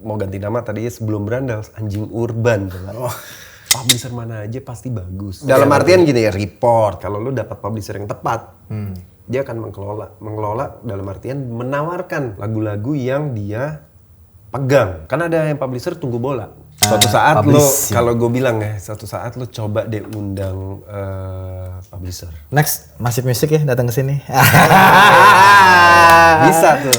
mau ganti nama tadinya sebelum Brandals, Anjing Urban. Publisher mana aja pasti bagus. Dalam artian gini ya, report. Kalau lu dapat publisher yang tepat, dia akan mengelola dalam artian menawarkan lagu-lagu yang dia pegang. Kan ada yang publisher tunggu bola. Suatu saat lo, kalau gue bilang ya, suatu saat lo coba deh undang publisher. Next, Masif Music ya datang ke sini. Bisa tuh.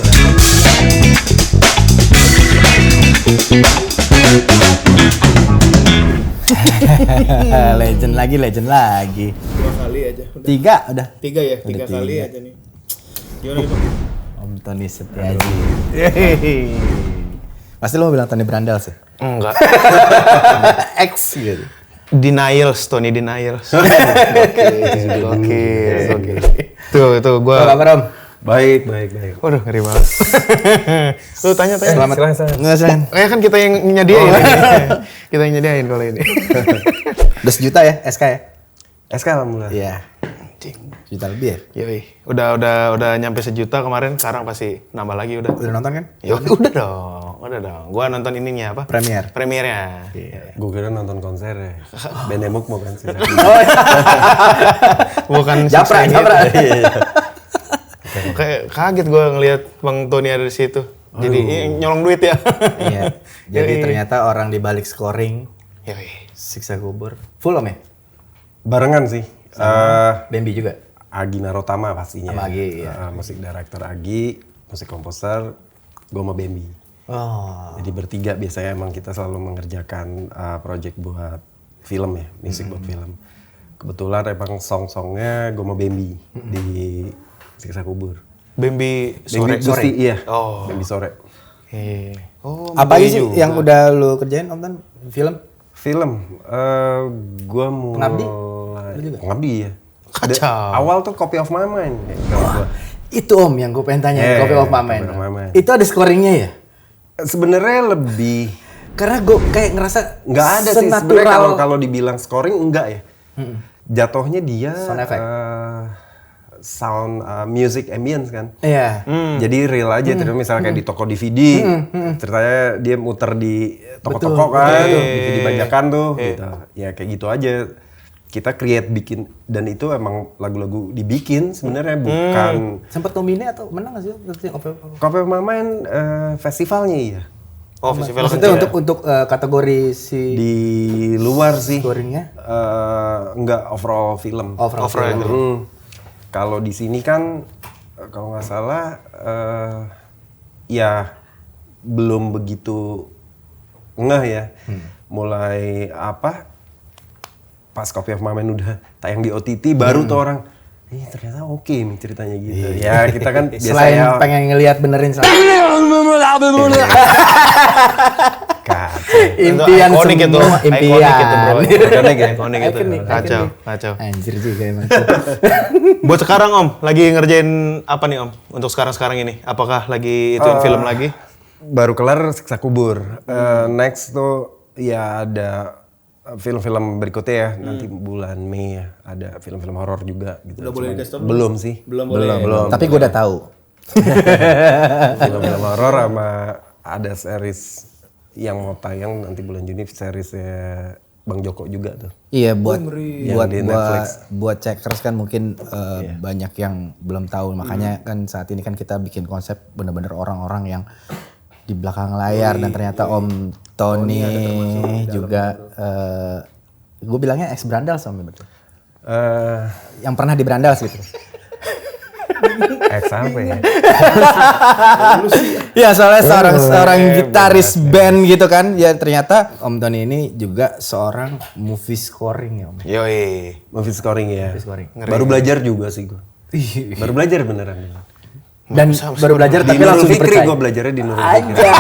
Legend lagi. 2 kali aja. Udah. 3 ya? 3 kali aja nih. Gimana nih, Bang? Om Tony Setiaji. Pasti lo bilang Tony Brandals ya? Enggak. X gitu. Tony Denials. Oke. Tuh gua. Apa kabar Om? Baik. Waduh, ngeri banget. Lu tanya. Selamat. Silakan. Kan kita yang nyediain. Kita yang nyediain kalau ini. Udah sejuta ya SK ya? SK alhamdulillah. Iya. Juta lebih ya? Yoi. Udah nyampe 1 juta kemarin, sekarang pasti nambah lagi udah. Udah nonton kan? Ya udah dong. Gua nonton ininya apa? Premiernya. Gue kira nonton konser ya. Band Emuk mau kan sih. Bukan Japra. Kayak kaget gue ngelihat Bang Tony ada di situ. Jadi nyolong duit ya. Iya. Jadi ternyata orang di balik scoring Yoi. Siksa Kubur. Full Om ya? Barengan sih. Bambi juga? Agi Narotama pastinya. Sama Agi, ya. Musik director Agi, musik komposer, gue sama Bambi. Oh. Jadi bertiga biasanya emang kita selalu mengerjakan project buat film ya, musik buat film. Kebetulan emang song-songnya gue sama Bambi di Siksa Kubur. Bambi Bambi sore. Gusti, iya. Oh. Bambi sore. Oh, Apa aja sih yang udah lu kerjain Om Tan? Film? Film, gue mulai... Pengabdi ya. Kacau. Awal tuh Copy of My Mind. Itu Om yang gue pengen tanya, Copy of My Mind. Copy of My Mind. Itu ada scoringnya ya? Sebenarnya lebih... Karena gue kayak ngerasa nggak ada sih sebenarnya kalau dibilang scoring enggak ya. Jatuhnya dia sound effect. Sound music ambience kan. Iya. Jadi real aja terus misalnya kayak di toko DVD. Ceritanya dia muter di toko-toko kan, DVD bajakan tuh gitu. Ya kayak gitu aja. Kita bikin dan itu emang lagu-lagu dibikin sebenarnya bukan Sempat nominasi atau menang nggak sih? Copy of My Mind festivalnya iya. Oh, festival maksudnya untuk kategori si Di luar sih. scoringnya? Enggak overall film. Overall film. Kalau di sini kan kalau nggak salah ya belum begitu ngeh ya. Mulai pas Copy of My Mind udah tayang di OTT baru tuh orang ternyata oke nih ceritanya gitu. Ya kita kan Selain biasanya pengen ngelihat benerin sama impian ikonik itu, semua impian. ikonik itu bro, ikonik itu, Ikonik. kacau. Anjir juga emang. Buat sekarang Om, lagi ngerjain apa nih Om? Untuk sekarang ini, apakah lagi ituin film lagi? baru kelar Siksa Kubur. Next tuh ya ada film-film berikutnya ya nanti bulan Mei ya ada film-film horor juga gitu. Udah boleh dikasih tau belum sih. Belum. Tapi gue udah tahu. Film-film horor sama ada series yang mau tayang nanti bulan Juni seriesnya Bang Joko juga tuh. Iya buat di Netflix. buat checkers kan mungkin banyak yang belum tahu makanya kan saat ini kan kita bikin konsep bener-bener orang-orang yang di belakang layar dan ternyata Om Tony juga gue bilangnya ex Brandals Om betul. Yang pernah di Brandals gitu. Apa ya? Ya soalnya seorang gitaris band gitu kan. Ya ternyata Om Tony ini juga seorang movie scoring ya Om. Yoi. Movie scoring ya. Movie scoring. Baru belajar juga sih gue. Baru belajar beneran. Dan baru belajar tapi langsung dipercaya. Gue belajarnya di Nurul Fikri. Aja.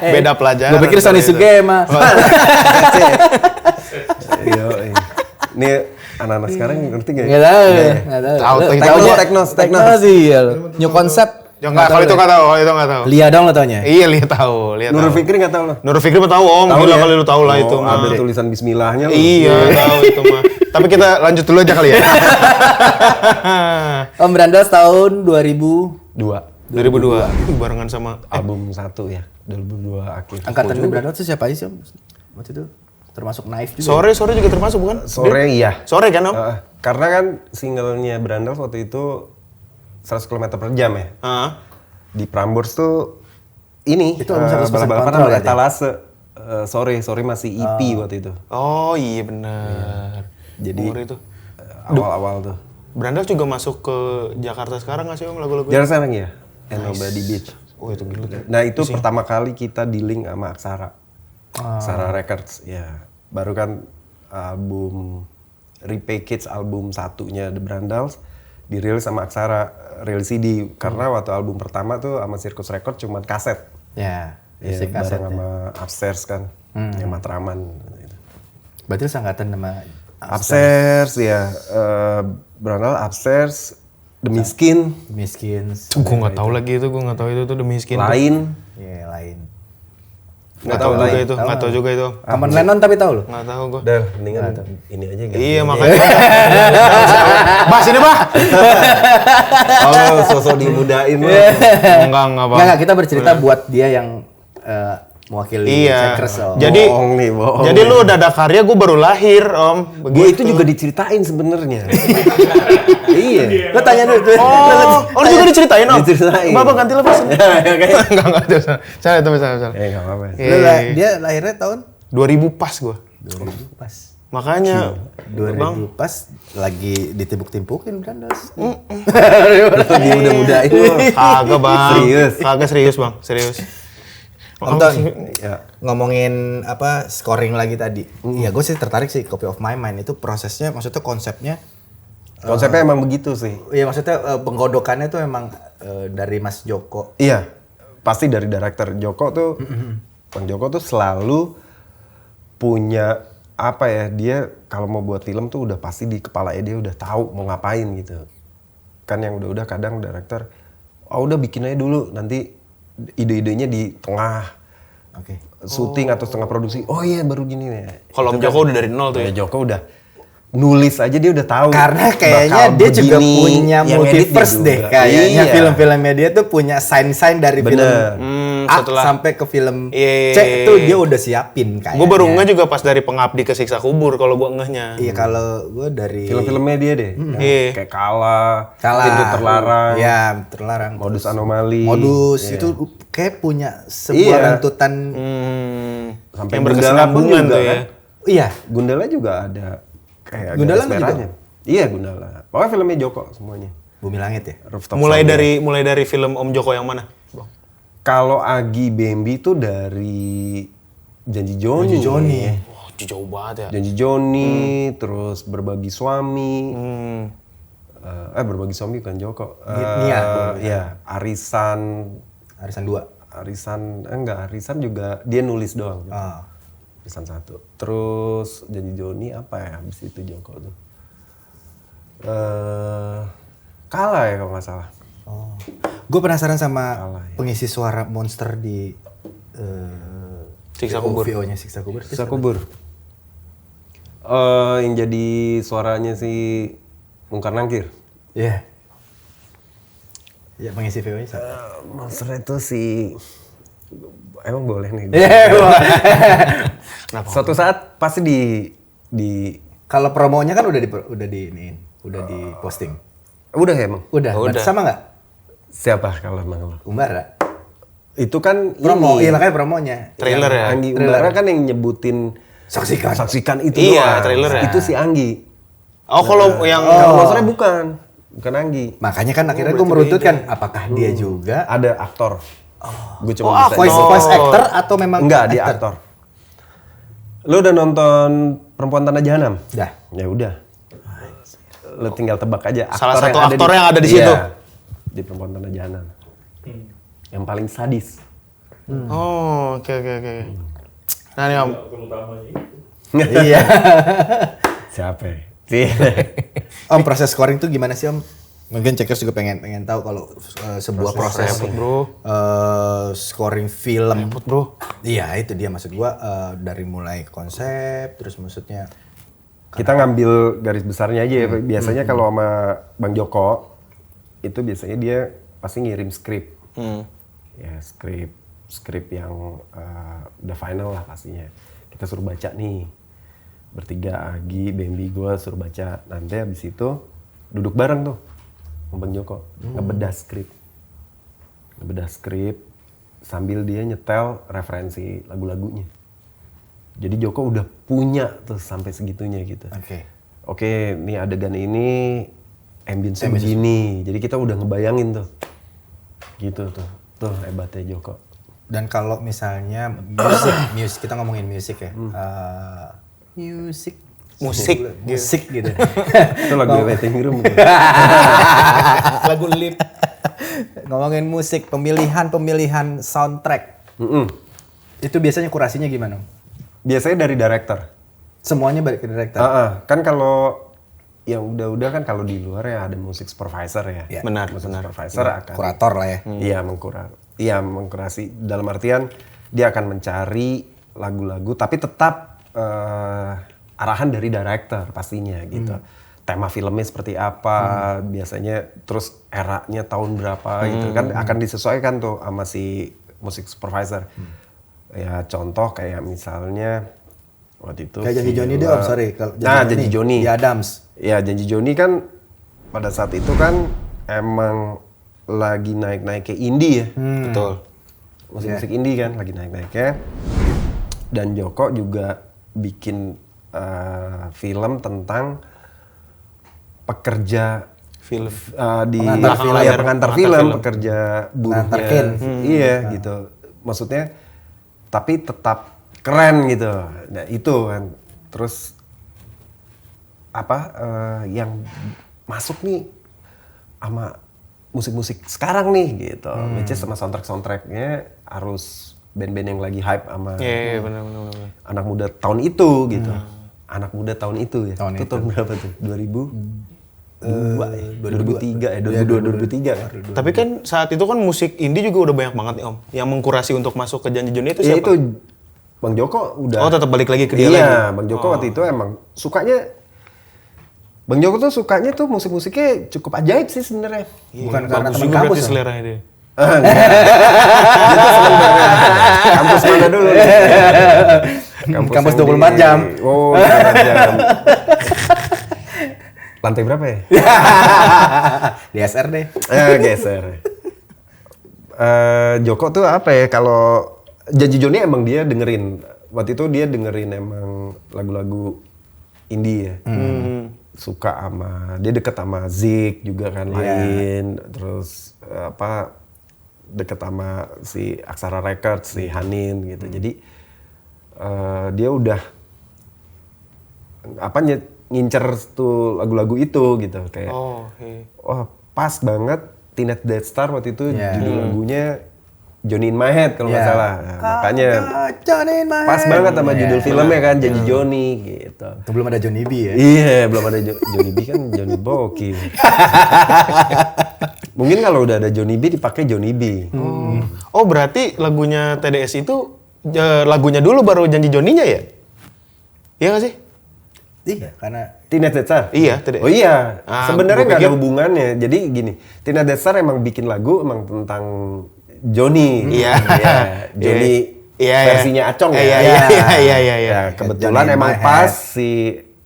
Beda pelajaran. Gue pikir Sony Sugema. Ini anak-anak sekarang ngerti gak? Nggak tahu. Teknos sih. New concept. Ya enggak, kalau itu enggak tahu, Lia dong lo taunya. Iya, Lia tahu. Nurul Fikri nggak tahu loh. Nurul Fikri mah tahu Om, gila kali lu tahu lah itu mah. Ada tulisan Bismillahnya loh. Iya, tahu itu mah. Tapi kita lanjut dulu aja kali ya. Om Brandals tahun 2002. 2002. Barengan sama Album 1 ya. 2002 akhir. Angkatan The Brandals itu siapa aja sih Om? Waktu itu termasuk Naif juga. Sore juga termasuk bukan? Sore iya. Sore kan Om? Karena kan singlenya Brandals waktu itu 100 km per jam ya. Di Prambors tuh ini Itu 100% balap-balapan kontrol sama berarti? etalase. Sore masih EP waktu itu. Oh iya benar. Jadi Umur itu. awal-awal tuh. Brandals juga masuk ke Jakarta sekarang nggak sih Om lagu-lagu? Jangan sekarang ya. And Nobody Beach. Oh itu gila tuh. Nah itu pertama kali kita dealing sama Aksara. Aksara Records ya. Baru kan album repackage album satunya The Brandals dirilis sama Aksara rilis CD karena waktu album pertama tuh sama Circus Record cuman kaset. Ya, Ya, isi kaset. bareng sama Upstairs kan. Yang Matraman. Berarti lu sangkatan sama Upstairs ya. Brandals Upstairs The Miskin. Miskin. Gue nggak tahu lagi itu, gue nggak tahu itu tuh demi miskin. Lain. Ya lain. Nggak tahu juga itu, nggak tahu juga itu. Kamen Lennon tapi tahu lu? Nggak tahu gue. Udah, mendingan ini aja kan. Iya makanya. Bahas ini bah. Oh, sosok dimudain lu. Enggak bang. Enggak, kita bercerita buat dia yang mewakili Iya. Checkers, Om. Jadi, Bohong nih, bohong. jadi lu udah ada karya, gue baru lahir Om. Gue itu juga diceritain sebenarnya. Iya. Lu tanya dulu. Oh, lu juga diceritain Om? Diceritain. Bapak ganti lepas. Enggak, salah itu salah. Nggak apa-apa. Lu dia lahirnya tahun 2000 pas gue. 2000 pas. Makanya, 2000 pas lagi ditibuk-timpukin Brandals. Itu dia udah mudain lu. kagak bang. Serius? Kagak serius bang, serius. Om Ton, Ya. ngomongin apa scoring lagi tadi. Iya, gue sih tertarik sih Copy of My Mind itu prosesnya, maksudnya konsepnya. Konsepnya emang begitu sih. Iya maksudnya penggodokannya tuh emang dari Mas Joko. Iya. Pasti dari director Joko tuh. Bang Joko tuh selalu punya apa ya, dia kalau mau buat film tuh udah pasti di kepalanya dia udah tahu mau ngapain gitu. Kan yang udah kadang director, udah bikin aja dulu, nanti ide-idenya di tengah Oke. syuting atau setengah produksi. Oh iya baru gini nih. Kalau Om Joko udah dari nol tuh ya. Joko udah nulis aja dia udah tahu. Karena kayaknya bakal dia juga begini, punya yang edit dia multiverse deh juga. kayaknya. Iya. Film-filmnya dia tuh punya sign-sign dari film Bener. A setelah- sampai ke film Iya. C tuh dia udah siapin kayaknya. Gue baru ngeh juga pas dari Pengabdi ke Siksa Kubur kalau gue ngehnya. Iya kalau gue dari Film-filmnya dia deh. Yang Iya. kayak Kalah, Salah. Pintu Terlarang, Ya, terlarang. Modus Anomali. Modus Iya. itu kayak punya sebuah Iya. runtutan. Sampai yang Gundala pun berkesinambungan juga tuh ya. kan. Iya. Gundala juga ada kayak Gundala garis nggak juga? merahnya. Iya Gundala. Pokoknya filmnya Joko semuanya. Bumi Langit ya. Rooftop Mulai Sound. dari film Om Joko yang mana? Bang? Kalau Agi Bambi tuh dari Janji Joni. Janji Joni. Oh, jauh banget ya. Janji Joni, terus Berbagi Suami. Berbagi Suami bukan Joko. Nia. Iya, Arisan. Arisan 2. Arisan juga dia nulis doang. Ah. Arisan 1. Terus Janji Joni apa ya habis itu Joko tuh. Kalah ya kalau nggak salah. Oh. Gue penasaran sama Salah, ya. pengisi suara monster di Siksa Kubur. VO-nya Siksa Kubur. Siksa Kubur. Yang jadi suaranya si Mungkar Nangkir. Iya. Ya pengisi VO-nya siapa? Monster itu si emang boleh nih. Suatu saat pasti di Kalau promonya kan udah di posting. udah ya emang. Udah. Udah. Berarti sama nggak? Siapa kalau emang lo? Umbara. Itu kan Promo, ini. iya makanya promonya. Trailer ya. Anggi Umbara kan yang nyebutin Saksikan. itu Iya, doang. trailer ya. Itu si Anggi. Oh kalau yang Kalau monsternya bukan Anggi. Makanya kan akhirnya gue meruntutkan apakah dia juga Ada aktor. Gue cuma bisa voice actor atau memang Enggak, dia aktor. Lo udah nonton Perempuan Tanah Jahanam? Dah. Ya udah. Lo tinggal tebak aja Salah satu yang ada aktor yang ada di situ. Iya, di Perempuan Tanah Jahanam. Yang paling sadis. Oh, oke. Nah nih Om. Iya. Siapa ya? Si. Om proses scoring tuh gimana sih Om? Mungkin Checkers juga pengen tahu kalau sebuah proses scoring film. Bro. Iya itu dia maksud gua dari mulai konsep terus maksudnya Kita ngambil garis besarnya aja ya. Biasanya kalau sama Bang Joko, itu biasanya dia pasti ngirim skrip. Ya skrip skrip yang udah final lah pastinya. Kita suruh baca nih, bertiga, Agi, Bambi, gue suruh baca. Nanti habis itu duduk bareng tuh sama Bang Joko, ngebedah skrip sambil dia nyetel referensi lagu-lagunya. Jadi Joko udah punya tuh sampai segitunya gitu. Oke, nih adegan ini ambience begini. Jadi kita udah ngebayangin tuh. Gitu tuh. Tuh hebatnya Joko. Dan kalau misalnya musik kita ngomongin musik ya. Musik gitu. Itu lagu waiting room. Lagu lip. Ngomongin musik, pemilihan soundtrack. Itu biasanya kurasinya gimana? Biasanya dari director. Semuanya balik ke director. Kan kalau yang udah kan kalau di luar ya ada musik supervisor ya. Benar. Supervisor akan Kurator lah ya. Iya, mengkurasi. Dalam artian dia akan mencari lagu-lagu tapi tetap arahan dari director pastinya gitu. Tema filmnya seperti apa, biasanya terus eranya tahun berapa gitu kan akan disesuaikan tuh sama si musik supervisor. Ya contoh kayak misalnya waktu itu Kayak Janji Joni deh, sorry. Janji Joni. Di Adams. Ya Janji Joni kan pada saat itu kan emang lagi naik-naiknya indie ya. Betul. Musik-musik indie kan lagi naik-naiknya. Dan Joko juga bikin film tentang pekerja Film. di Pengantar pengantar film, film. pekerja buruhnya. Iya gitu. Maksudnya tapi tetap keren gitu. Nah, itu kan. Terus yang masuk nih sama musik-musik sekarang nih gitu. Which is sama soundtrack-soundtracknya harus band-band yang lagi hype sama Iya, benar. anak muda tahun itu gitu. Anak muda tahun itu ya. Itu tahun berapa tuh? 2003 ya, 2003 kan. Tapi kan saat itu kan musik indie juga udah banyak banget nih Om. Yang mengkurasi untuk masuk ke Janji Joni itu Ya siapa? itu Bang Joko udah. Oh, tetap balik lagi ke dia iya, lagi. Bang Joko waktu itu emang sukanya. Bang Joko tuh sukanya tuh musik-musiknya cukup ajaib sih sebenarnya. Bukan karena Bagus teman juga kampus berarti ya? seleranya dia. Dia tuh seneng banget. Kampus mana dulu? Kampus yang 24 jam. Oh, 24 jam. Lantai berapa ya? Di SR deh. Geser. Joko tuh apa ya, kalau Janji Joni emang dia dengerin. Waktu itu dia dengerin emang lagu-lagu indie ya. Suka sama, dia deket sama Zik juga kan lain. Terus deket sama si Aksara Records, si Hanin gitu. Jadi dia udah ngincer tuh lagu-lagu itu gitu kayak. Wah, pas banget Teenage Death Star waktu itu judul lagunya Johnny in My Head kalau nggak salah. Nah, makanya pas banget sama judul filmnya kan Janji Joni gitu. Itu belum ada Johnny B ya? Iya, belum ada Johnny B kan Johnny Boki. Mungkin kalau udah ada Johnny B dipakai Johnny B. Oh, berarti lagunya TDS itu lagunya dulu baru Janji Joninya ya? Iya nggak sih? Iya, karena Teenage Death Star? Iya, TDS. Oh iya, sebenarnya nggak ada pikir- hubungannya. Jadi gini, Teenage Death Star emang bikin lagu emang tentang Johnny. Iya. Johnny Iya, versinya Acong ya. Iya. Ya, kebetulan Johnny in emang My pas Head. si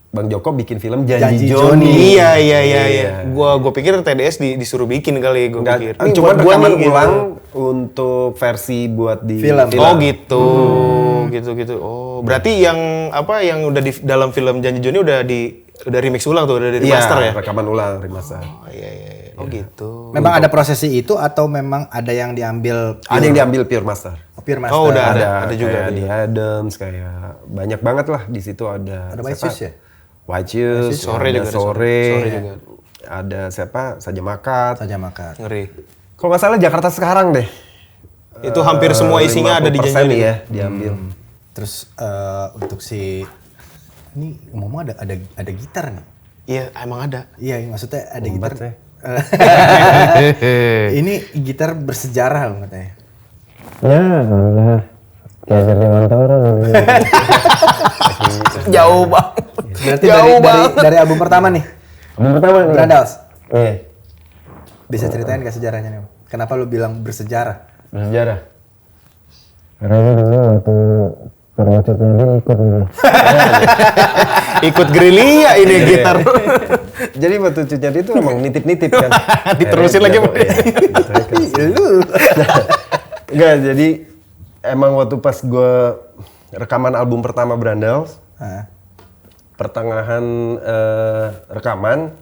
Bang Joko bikin film Janji Janji Joni. Iya. Gua pikir TDS disuruh bikin kali, gua Nggak, pikir. cuma buat gua rekaman nih, gitu. ulang untuk versi buat di Film. Oh gitu. Oh, berarti yang udah di dalam film Janji Joni udah remix ulang tuh, udah di remaster ya? rekaman ulang, remaster. Oh iya. Oh gitu. memang ada prosesi itu atau memang ada yang diambil Ada yang diambil pure master. pure master? Oh, udah ada juga. Kayak di Adams, kayak banyak banget lah di situ ada. Ada White Shoes ya? White Shoes, Sore ada juga ada sore, Sore juga. ada siapa? Saja Makat. Saja makan. Ngeri. Kalau nggak salah Jakarta sekarang deh. Itu hampir semua isinya ada di 50% Janji Joni ya diambil. Terus untuk si ini ngomong ada gitar nih. Iya, emang ada. Iya, maksudnya ada gitar. ya. Ini gitar bersejarah loh katanya. Ya, Allah. Kayak dari Mantoro. Jauh banget. Berarti Jauh dari album pertama nih. Album pertama nih. Brandals. Iya. Bisa ceritain gak sejarahnya nih? Kenapa lu bilang bersejarah? Bersejarah. Karena dulu waktu perwajibnya dia ikut nih. Ikut gerilya ini gitar. Jadi waktu cucian itu emang nitip-nitip kan. Diterusin lagi. Lu. Enggak, jadi emang waktu pas gue rekaman album pertama Brandals, pertengahan rekaman,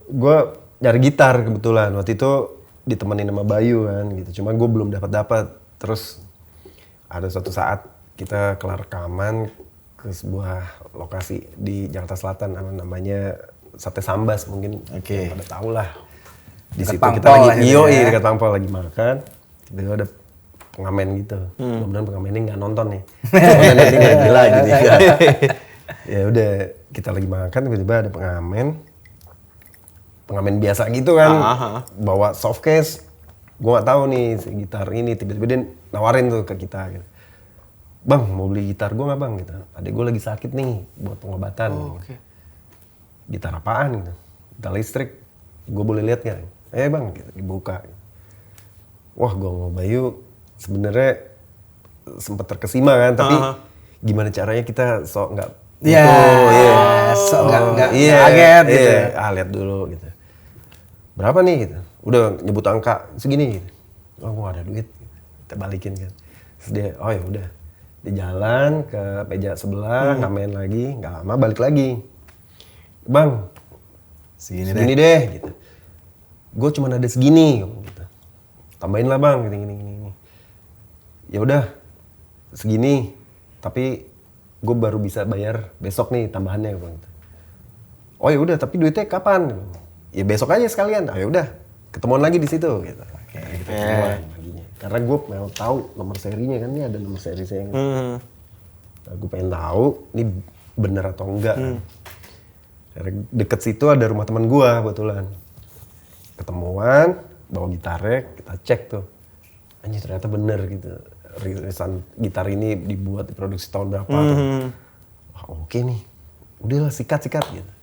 gue nyari gitar kebetulan. Waktu itu ditemenin sama Bayu kan gitu. Cuma gue belum dapat. Terus ada suatu saat kita kelar rekaman ke sebuah lokasi di Jakarta Selatan, namanya Sate Sambas mungkin. Oke. Pada tahu lah. Di Dekat situ kita Pangpol lagi lah gitu ya. dekat Pangpol lagi makan. Tiba-tiba ada pengamen gitu. Mudah-mudahan pengamennya nggak nonton nih. Nanti nggak gila jadi. Ya udah kita lagi makan tiba-tiba ada pengamen biasa gitu kan. Bawa soft case. Gue nggak tahu nih si gitar ini tiba-tiba dia nawarin tuh ke kita gitu. Bang mau beli gitar gue nggak bang gitu. Adik gue lagi sakit nih buat pengobatan. Oke. Gitar apaan gitu. Gitar listrik. Gue boleh lihat nggak? Bang gitu, dibuka. Wah gue sama Bayu sebenarnya sempat terkesima kan, tapi gimana caranya kita sok nggak nggak kaget gitu. Lihat dulu gitu. Berapa nih gitu? Udah nyebut angka segini gitu. Oh gue ada duit, kita balikin kan. Terus dia, oh ya udah, dia jalan ke meja sebelah, ngamen lagi, nggak lama balik lagi. Bang, segini deh gitu. Gue cuma ada segini gitu. Tambahin lah bang, gini. Ya udah, segini. Tapi gue baru bisa bayar besok nih tambahannya bang. Oh ya udah, tapi duitnya kapan? Ya besok aja sekalian. Ah ya udah, ketemuan lagi di situ gitu. Oke, kita ketemuan paginya. Karena gue mau tahu nomor serinya kan, ini ada nomor seri saya. Nah, gue pengen tahu ini bener atau enggak. Deket situ ada rumah teman gue kebetulan. Ketemuan, bawa gitarnya, kita cek tuh. Anjir ternyata bener gitu. Rilisan gitar ini dibuat, diproduksi tahun berapa. Wah oke nih, udahlah sikat gitu.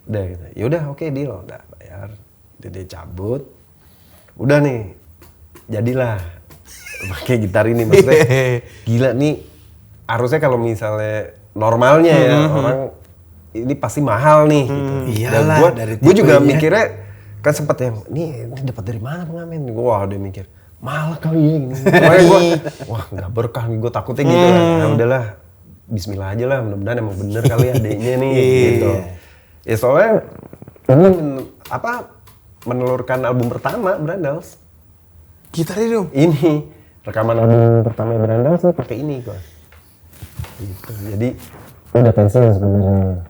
Udah gitu, yaudah oke deal, udah bayar. Dia cabut. Udah nih, jadilah pakai gitar ini. Maksudnya gila nih, harusnya kalau misalnya normalnya ya, orang ini pasti mahal nih. Gitu. Iyalah, dari gue juga tipenya. mikirnya kan sempet yang ini dapat dari mana pengamen? Wah dia mikir mahal kali ya gini. Makanya gue wah nggak berkah nih, gue takutnya gitu kan. Nah udahlah, Bismillah aja lah, mudah-mudahan emang bener kali adeknya nih gitu. Ya soalnya ini menelurkan album pertama Brandals. Gitarnya dong. Ini rekaman album pertama Brandals tuh pakai ini kok. Gitu. Jadi udah pensil sebenarnya.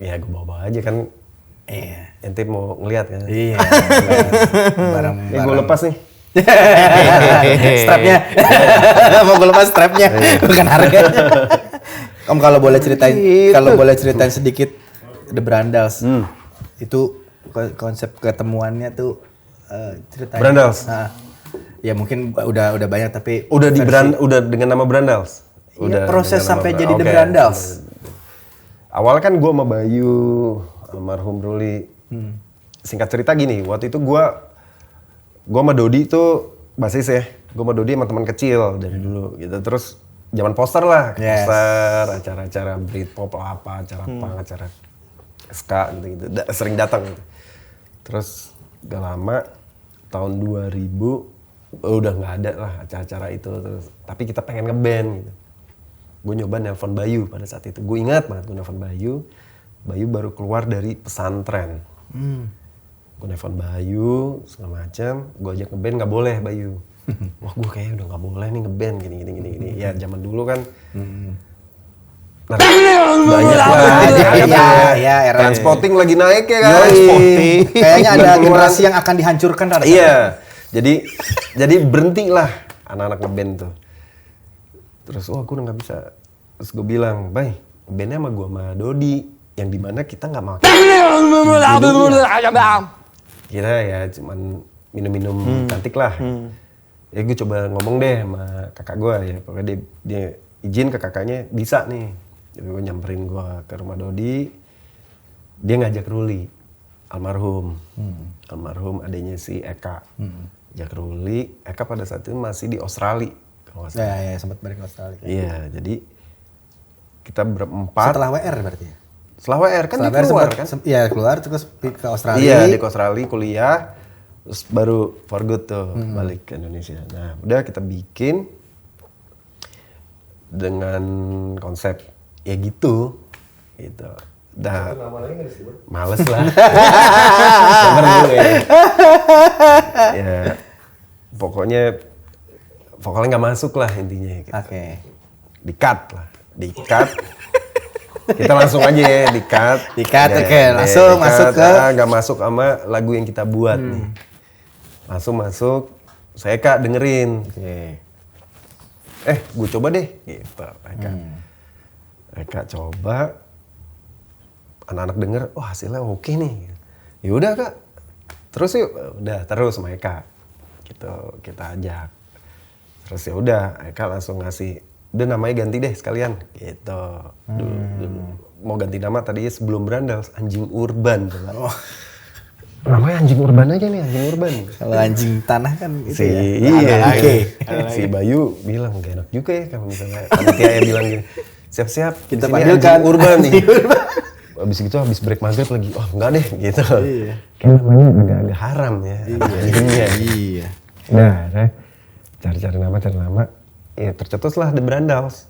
Ya gue bawa aja kan. Ente mau ngeliat kan? Iya. Barang. Ya gue lepas nih. Strapnya. Mau gue lepas strapnya, bukan harganya. Om kalau boleh ceritain sedikit The Brandals. Itu konsep ketemuannya tuh ceritanya. Brandals. Nah, ya mungkin udah banyak tapi Udah dengan nama Brandals. Iya, proses dengan nama sampai jadi The Oke. Brandals. Awalnya kan gue sama Bayu, almarhum Ruli. Singkat cerita gini, waktu itu gue sama Dodi tuh basis ya. Gue sama Dodi sama teman kecil dari dulu gitu. Terus zaman poster lah, poster, acara-acara Britpop apa, acara punk, acara ska gitu-gitu. Sering datang gitu. Terus gak lama tahun 2000 udah nggak ada lah acara-acara itu. Terus tapi kita pengen ngeband gitu. Gue nyoba nelpon Bayu pada saat itu. Gue ingat banget gue nelpon Bayu. Bayu baru keluar dari pesantren. Gue nelpon Bayu segala macam. Gue ajak ngeband nggak boleh Bayu. Wah gue kayaknya udah nggak boleh nih ngeband gini. Ya zaman dulu kan. Nah, banyak lah. Iya, era Transporting lagi naik ya kan. Transporting. Kayaknya ada generasi yang akan dihancurkan. Iya. Jadi berhentilah anak-anak ngeband tuh. Terus gue udah nggak bisa. Terus gue bilang, "Bay, bandnya sama gue sama Dodi, yang dimana kita nggak makan. Kita ya cuman minum-minum cantik lah. Ya gue coba ngomong deh sama kakak gue ya, pokoknya dia izin ke kakaknya bisa nih. Jadi gue nyamperin gue ke rumah Dodi, dia ngajak Ruli, almarhum adanya si Eka. Ngajak Ruli, Eka pada saat itu masih di Australia. kalau nggak salah. Ya, sempat balik ke Australia. Iya, jadi kita berempat. Setelah WR berarti ya? Setelah WR kan dia keluar kan? Iya, keluar terus ke Australia. Iya, di Australia kuliah, terus baru for good tuh balik ke Indonesia. Nah, udah kita bikin dengan konsep ya gitu. Udah males lah. Sabar dulu ya. Ya, pokoknya nggak masuk lah intinya. Gitu. Oke. Di-cut lah, di-cut. Kita langsung aja ya, di-cut. Di-cut, Ya, oke, langsung di-cut, masuk ke... nggak masuk sama lagu yang kita buat nih. Langsung masuk, saya Kak dengerin. Oke. Gue coba deh, gitu. Eka coba, anak-anak denger, wah hasilnya oke nih. Ya udah Kak, terus yuk, udah terus sama Eka. Gitu, kita ajak. Terus ya udah, Eka langsung ngasih, udah namanya ganti deh sekalian, gitu. Dulu mau ganti nama tadinya sebelum Brandals, Anjing Urban. Namanya Anjing Urban aja nih, Anjing Urban. Kalau anjing tanah kan itu ya. Iya, Oke. si Bayu bilang gak enak juga ya kalau misalnya panitia ya bilang gini, siap-siap Kita di sini panggilkan Anjing Urban nih. Abis gitu habis break maghrib lagi, oh enggak deh gitu. Iya. Kayak namanya agak haram ya. Anjingnya. Iya. Nah, cari nama. Ya tercetuslah The Brandals.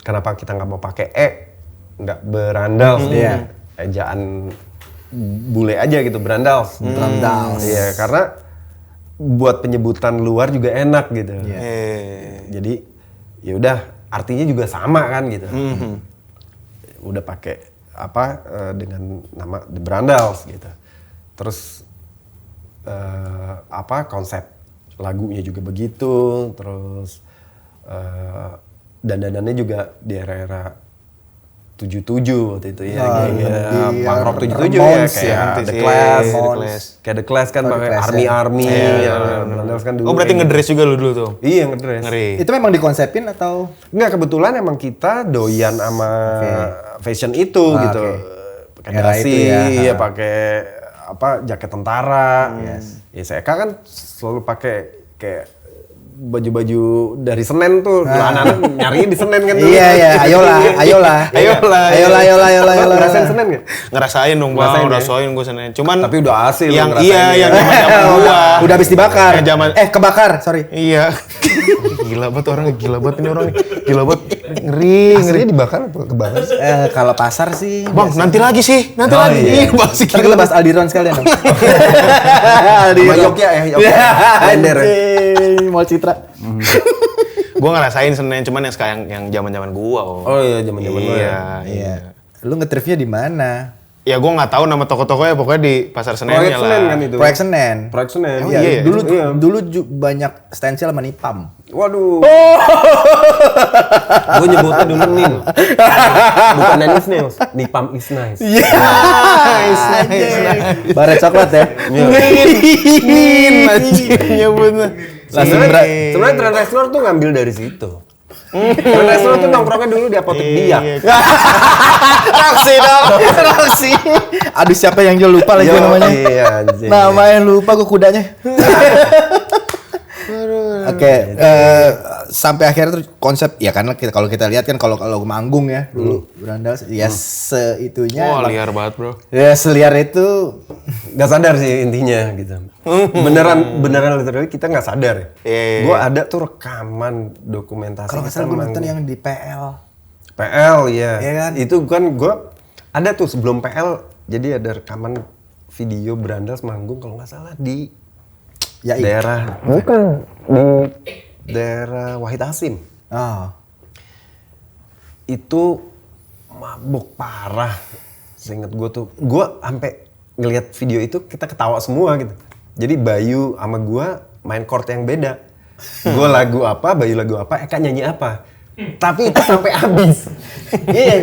Kenapa kita nggak mau pakai nggak Berandals? Iya. Ejaan bule aja gitu, Brandals. Brandals. Iya, karena buat penyebutan luar juga enak gitu. Jadi ya udah artinya juga sama kan gitu. Udah pakai dengan nama The Brandals gitu. Terus konsep lagunya juga begitu. Terus dandanannya juga di era-era 77 waktu itu ya, punk rock 77 ya, kayak The Clash, kayak The Clash kan pakai army, Brandals kan dulu. Oh berarti ngedress juga lu dulu tuh? Iya ngedress. Ngeri. Itu memang dikonsepin atau? Enggak, kebetulan emang kita doyan sama fashion itu gitu. Pakai Era dasi, itu ya. pakai jaket tentara. Ya saya kan selalu pakai kayak baju-baju dari Senen tuh, anak-anak nyarinya di Senen kan dulu. Iya, ayolah. Ngerasain Senen nggak? Ngerasain dong bang, ngerasain gue Senen. Cuman Tapi udah hasil yang ngerasainnya. yang zaman gua. Udah habis dibakar. Yang zaman- Kebakar, sorry. Iya. Gila banget orangnya, gila banget ini orang nih. Gila banget, ngeri. Aslinya dibakar apa kebakar? Kalau pasar sih. Bang, nanti lagi sih, nanti lagi. iya. Bang, sih Ntar kita bahas Aldiron sekalian dong. Sama Yogya ya, Blender ya. Mall Citra. Gua ngerasain Senen, cuman yang sekarang yang zaman-zaman gua. Oh iya, zaman-zaman lo ya. Iya. Lu ngetripnya di mana? Ya gua nggak tahu nama toko-tokonya, pokoknya di Pasar Senennya Proyek lah. Senen kan itu. Proyek Senen. Proyek Senen. Oh, iya. Dulu banyak stensil sama Nipam. Waduh. Gue nyebutnya dulu Nin. Bukan Nanis Nails. Nipam is nice. Baret coklat ya. Nyebutnya. Sebenarnya Trend Wrestler tuh ngambil dari situ. Trend Wrestler tuh nongkrongnya dulu di apotek Biak. Roxy dong. Roxy. Aduh siapa yang jual lupa lagi namanya. Iya anjing. Namanya lupa gue kudanya. Oke, sampai akhirnya tuh konsep ya karena kalau kita lihat kan kalau manggung ya dulu Brandals ya seitunya. Wah, liar banget, Bro. Ya seliar itu Gak sadar sih intinya gitu. Beneran literally kita nggak sadar ya. Gue ada tuh rekaman dokumentasi. kalau nggak salah gue nonton yang di PL. PL ya. Iya kan? Itu kan gue ada tuh sebelum PL. Jadi ada rekaman video Brandals manggung kalau nggak salah di daerah di daerah Wahid Hasim. Oh. Itu mabuk parah. Seinget gue tuh, gue sampai ngelihat video itu kita ketawa semua gitu. Jadi Bayu sama gue main chord yang beda. Gue lagu apa, Bayu lagu apa, Eka nyanyi apa. Tapi itu sampai habis. Iya.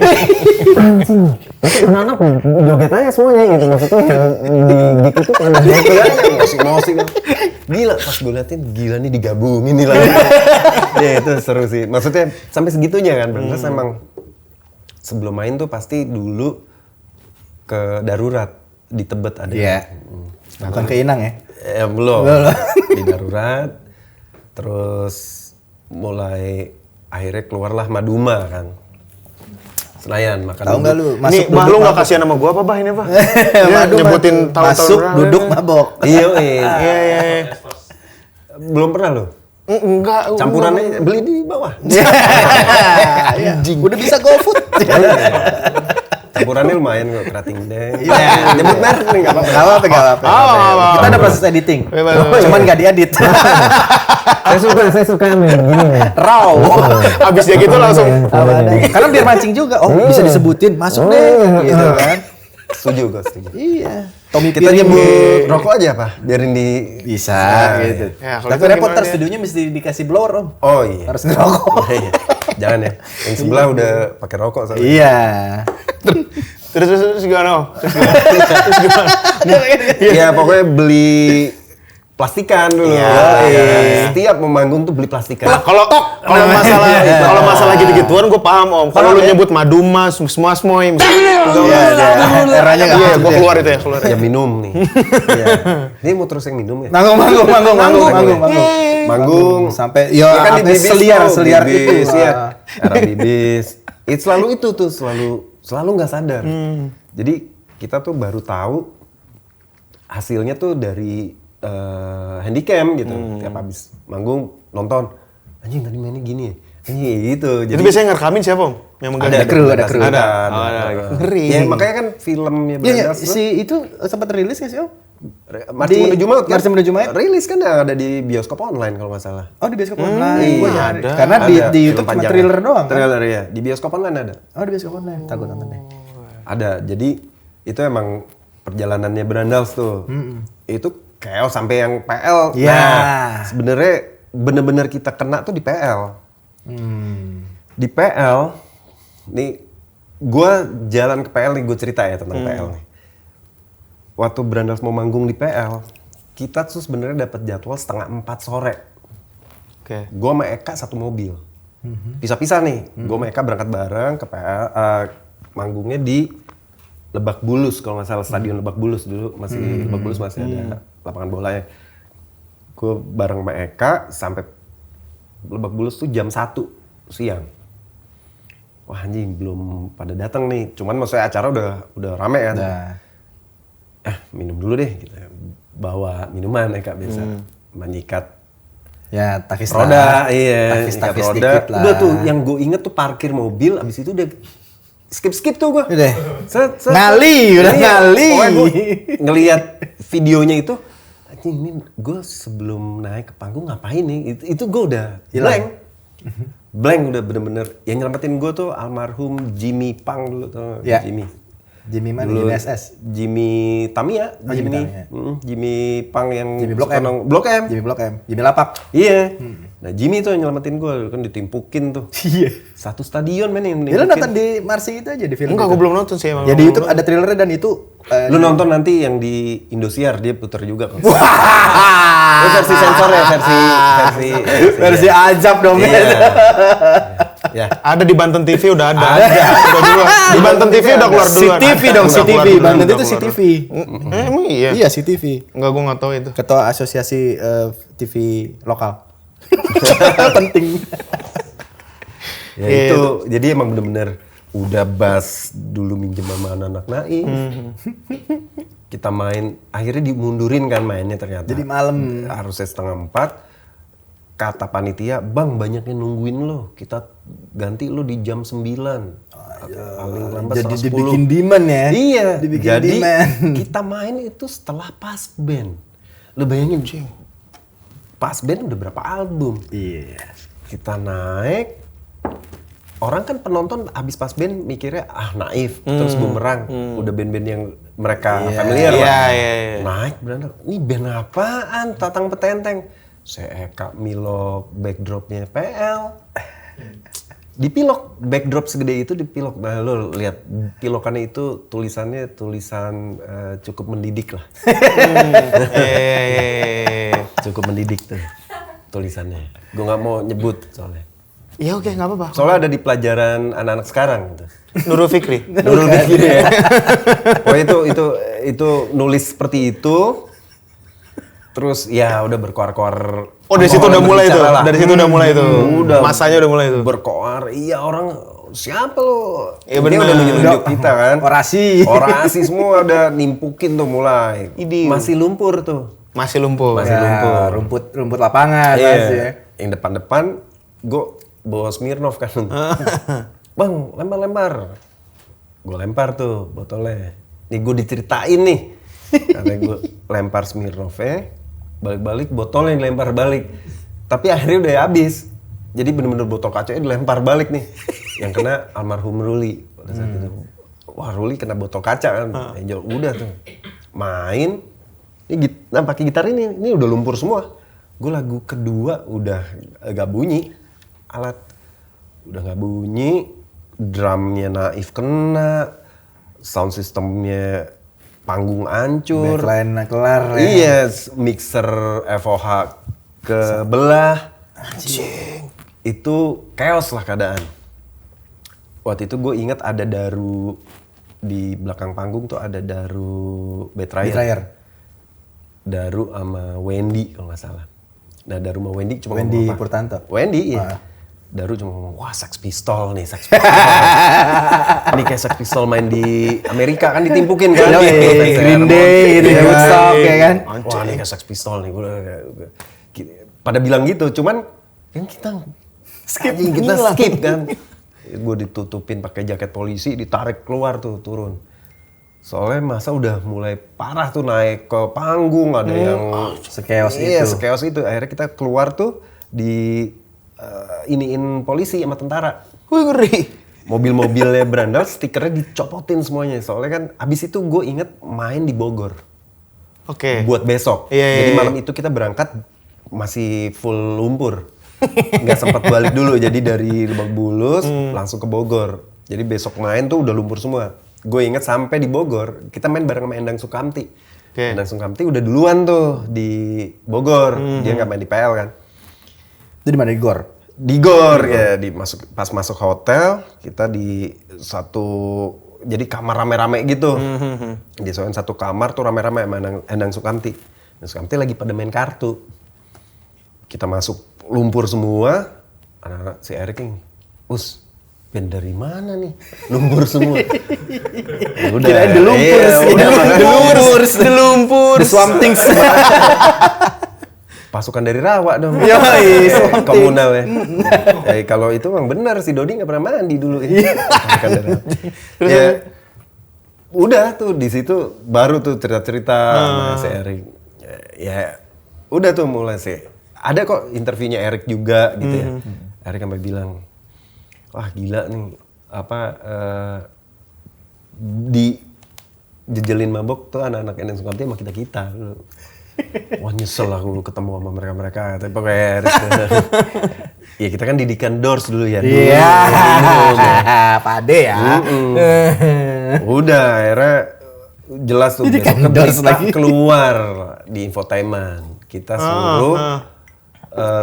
Anak-anak joget aja semuanya gitu. Maksudnya di gitu tuh pada joget aja. Musik kan. Gila, pas gue liatin, gila nih digabungin nih lagu. Ya itu seru sih. Maksudnya sampai segitunya kan. Terus emang sebelum main tuh pasti dulu ke Darurat. Di Tebet ada. Iya. Bukan ke Inang ya? Belum. Di Darurat. Terus mulai akhirnya keluarlah Maduma kan. Senayan makan. Tahu nggak lu? Ini bah lu nggak kasihan sama gua apa bah ini bah? Dia nyebutin tahun-tahun masuk berapa. duduk mabok. Iya. Iya. Belum pernah lo. Enggak. Campurannya beli di bawah. Udah bisa GoFood. Campurannya lumayan kok, kerating deh. Iya, nyebut merek nih enggak apa-apa. Gak apa-apa. Kita ada proses editing. Cuman nggak diedit. Saya suka men. Raw. Abis dia gitu langsung. Karena biar mancing juga. Oh, bisa disebutin. Masuk deh. Gitu kan. Setuju gue, setuju. Iya. Tommy Kita nyebut rokok aja apa? Biarin di bisa gitu. Ya, kalau Tapi itu repot gimana ya? studionya mesti dikasih blower om. Oh iya. Harus ngerokok. Iya. Jangan ya. Yang sebelah udah pakai rokok soalnya. Iya. Terus gimana? Om? Iya, pokoknya beli plastikan dulu. Iya. Setiap mau manggung tuh beli plastikan. Nah, kalau masalah gitu-gituan gue paham om. Kalau lu nyebut Maduma, semua smoy, Eranya nggak iya, masuk gue ya. keluar itu ya keluar. Ya minum nih. Iya. Ini mau terus yang minum ya? Manggung. Sampai Ya ya kan di sampai Bibis seliar tuh, itu. Bibis, ya. Era Bibis. Itu selalu itu tuh, selalu nggak sadar. Jadi kita tuh baru tahu hasilnya tuh dari handycam gitu. Tiap habis manggung nonton, anjing tadi mainnya gini ya. Gitu. Itu biasanya ngerekamin siapa om? Yang Ada kru. Ada. Ngeri. Ya makanya kan filmnya Iya, Brandas tuh si itu sempat rilis nggak sih om? Marsi Menuju Maut kan? Marsi Menuju Maut? Rilis kan ada di bioskop online kalau nggak salah. Oh di bioskop online. Gua nyari. ada. Karena Ada di film YouTube cuma panjang. trailer doang kan? Trailer ya. Di bioskop online ada. Oh di bioskop online. Takut nonton deh. Ada. Jadi itu emang perjalanannya Brandas tuh. Itu chaos sampai yang PL. Iya. Nah, sebenarnya bener-bener kita kena tuh di PL. Di PL, nih gue jalan ke PL nih, gue cerita ya tentang PL nih. Waktu Brandas mau manggung di PL, kita tuh sebenarnya dapat jadwal 3:30 sore. Oke. Gue sama Eka satu mobil. Pisah-pisah nih. Gue sama Eka berangkat bareng ke PL, manggungnya di Lebak Bulus kalau nggak salah, stadion Lebak Bulus dulu masih Lebak Bulus masih ada lapangan bolanya. Gue bareng sama Eka sampai Lebak Bulus tuh jam 1 siang. Wah anjing belum pada datang nih. Cuman maksudnya acara udah rame kan. Minum dulu deh gitu. Bawa minuman Eka biasa. Menyikat Ya takis roda, iya. Takis Nyikat roda. dikit lah. Udah tuh yang gue inget tuh parkir mobil, abis itu udah skip tuh gue. Udah. Udah Ngali. Pokoknya gue ngeliat videonya itu, anjing ini gue sebelum naik ke panggung ngapain nih? Itu gue udah blank udah bener-bener. Yang nyelamatin gue tuh almarhum Jimmy Pang dulu tuh. Ya. Jimmy mana? dulu, Jimmy SS. Jimmy Tamiya. Oh, Jimmy Tamiya. Jimmy Pang yang Jimmy Blok suka M. Blok M. Jimmy Blok M. Jimmy Lapak. Iya. Nah Jimmy tuh yang nyelamatin gue kan ditimpukin tuh. Iya. Satu stadion men yang Ya lu nimpukin. nonton di Marsi itu aja di film. Enggak, itu. gue belum nonton sih emang. Ya di YouTube ada trailernya dan itu. Lu nonton nanti yang di Indosiar dia puter juga kok. Itu versi sensor ya, versi ajab dong. Iya. Ya. Ada di Banten TV udah ada. Udah duluan. Di Banten TV udah keluar duluan. CTV dong, Udah keluar CTV. duluan, Banten udah itu keluar CTV. duluan. Emang iya? Iya CTV. Enggak, gue nggak tahu itu. Ketua Asosiasi TV Lokal. Penting. Ya itu jadi emang bener-bener udah bas dulu minjem sama anak-anak naif. Kita main, akhirnya dimundurin kan mainnya ternyata. Jadi malam. Harusnya 3:30. Kata panitia, bang banyak yang nungguin lo. Kita ganti lo di jam 9. Paling lambat Jadi 10. dibikin demand ya. Iya. Dibikin Jadi demand. kita main itu setelah pas band. Lo bayangin, pas band udah berapa album? Iya. Kita naik, orang kan penonton abis pas band mikirnya naif, terus bumerang, udah band-band yang mereka familiar lah. Iya. Naik bener, ini band apaan? Tatang Petenteng. Saya Eka Milo backdropnya PL. Dipilok, backdrop segede itu dipilok. Nah lo lihat pilokannya itu tulisannya tulisan cukup mendidik lah. Cukup mendidik tuh tulisannya. Gue nggak mau nyebut soalnya. Iya oke, nggak apa-apa. Soalnya ada di pelajaran anak-anak sekarang gitu. Nurul Fikri. Nurul Fikri ya. Oh itu nulis seperti itu. Terus ya udah berkoar-koar. Oh, dari situ udah mulai itu. Lah. Dari situ udah mulai itu. Udah. Masanya udah mulai itu. Berkoar. Iya orang siapa lo? Iya, Dia benar. udah nunjuk kita kan. Orasi. Orasi semua udah nimpukin tuh mulai. Idi. Masih lumpur tuh. Masih lumpur. Masih lumpur. Rumput lapangan Iya. masih ya. Yang depan-depan gue bawa Smirnoff kan. Bang, lempar-lempar. Gue lempar tuh botolnya. Nih gue diceritain nih. Karena gue lempar Smirnoff-nya, balik-balik botolnya yang dilempar balik. Tapi akhirnya udah habis. Jadi bener-bener botol kacanya dilempar balik nih. Yang kena almarhum Ruli pada saat itu. Wah Ruli kena botol kaca kan. Angel udah tuh. Main. Nah pakai gitar ini udah lumpur semua. Gue lagu kedua udah gak bunyi. Alat udah gak bunyi. Drumnya Naif kena. Sound systemnya panggung hancur. Backline kelar ya. Iya, mixer FOH kebelah. Anjing. Itu chaos lah keadaan. Waktu itu gue ingat ada Daru di belakang panggung tuh ada Daru Betrayer. Daru sama Wendy kalau nggak salah. Nah Daru sama Wendy cuma Wendy ngomong apa? Purtanto. Wendy iya. Daru cuma ngomong, wah Sex Pistol nih, Sex Pistol. Ini kayak Sex Pistol main di Amerika kan ditimpukin kan. Green Day gitu, Woodstock ya kan. Wah ini kayak Sex Pistol nih. Pada bilang gitu, cuman kan kita skip kan. Gue ditutupin pakai jaket polisi, ditarik keluar tuh turun. Soalnya masa udah mulai parah tuh naik ke panggung, ada yang Sekeos iya, itu. sekeos itu. Akhirnya kita keluar tuh di iniin polisi sama tentara. Wih ngeri. Mobil-mobilnya berandal, stikernya dicopotin semuanya. Soalnya kan abis itu gue inget main di Bogor. Oke. Buat besok. Iya, Jadi iya, malam itu kita berangkat masih full lumpur. Nggak sempat balik dulu. Jadi dari Lebak Bulus langsung ke Bogor. Jadi besok main tuh udah lumpur semua. Gue inget sampai di Bogor, kita main bareng sama Endang Sukamti. Oke. Endang Sukamti udah duluan tuh di Bogor. Dia nggak main di PL kan. Itu di mana di Gor? Di Gor ya, pas masuk hotel kita di satu jadi kamar rame-rame gitu. Disewain satu kamar tuh rame-rame sama Endang Sukamti. Endang Sukamti lagi pada main kartu. Kita masuk lumpur semua, anak-anak si Erik yang, band dari mana nih? Lumpur semua. Ya udah. Kirain The Lumpurs. The Lumpurs. The Swamp Things. Pasukan dari Rawa dong. Yoi, Swamp Things. Komunal ya. Kalau itu memang benar si Dodi nggak pernah mandi dulu ya. Pasukan dari Rawa. Ya, udah tuh di situ baru tuh cerita-cerita sama si Erik. Ya, udah tuh mulai sih. Ada kok interviewnya Erik juga gitu ya. Erik sampai bilang, wah gila nih di jejelin mabok tuh anak-anak Endang Sukamti sama kita-kita. Wah nyesel aku ketemu sama mereka-mereka. Tapi pokoknya Erik. Ya kita kan didikan Doors dulu ya. Iya. Pade ya. Udah akhirnya jelas tuh Didikan besok Doors kita lagi. keluar di infotainment. Kita suruh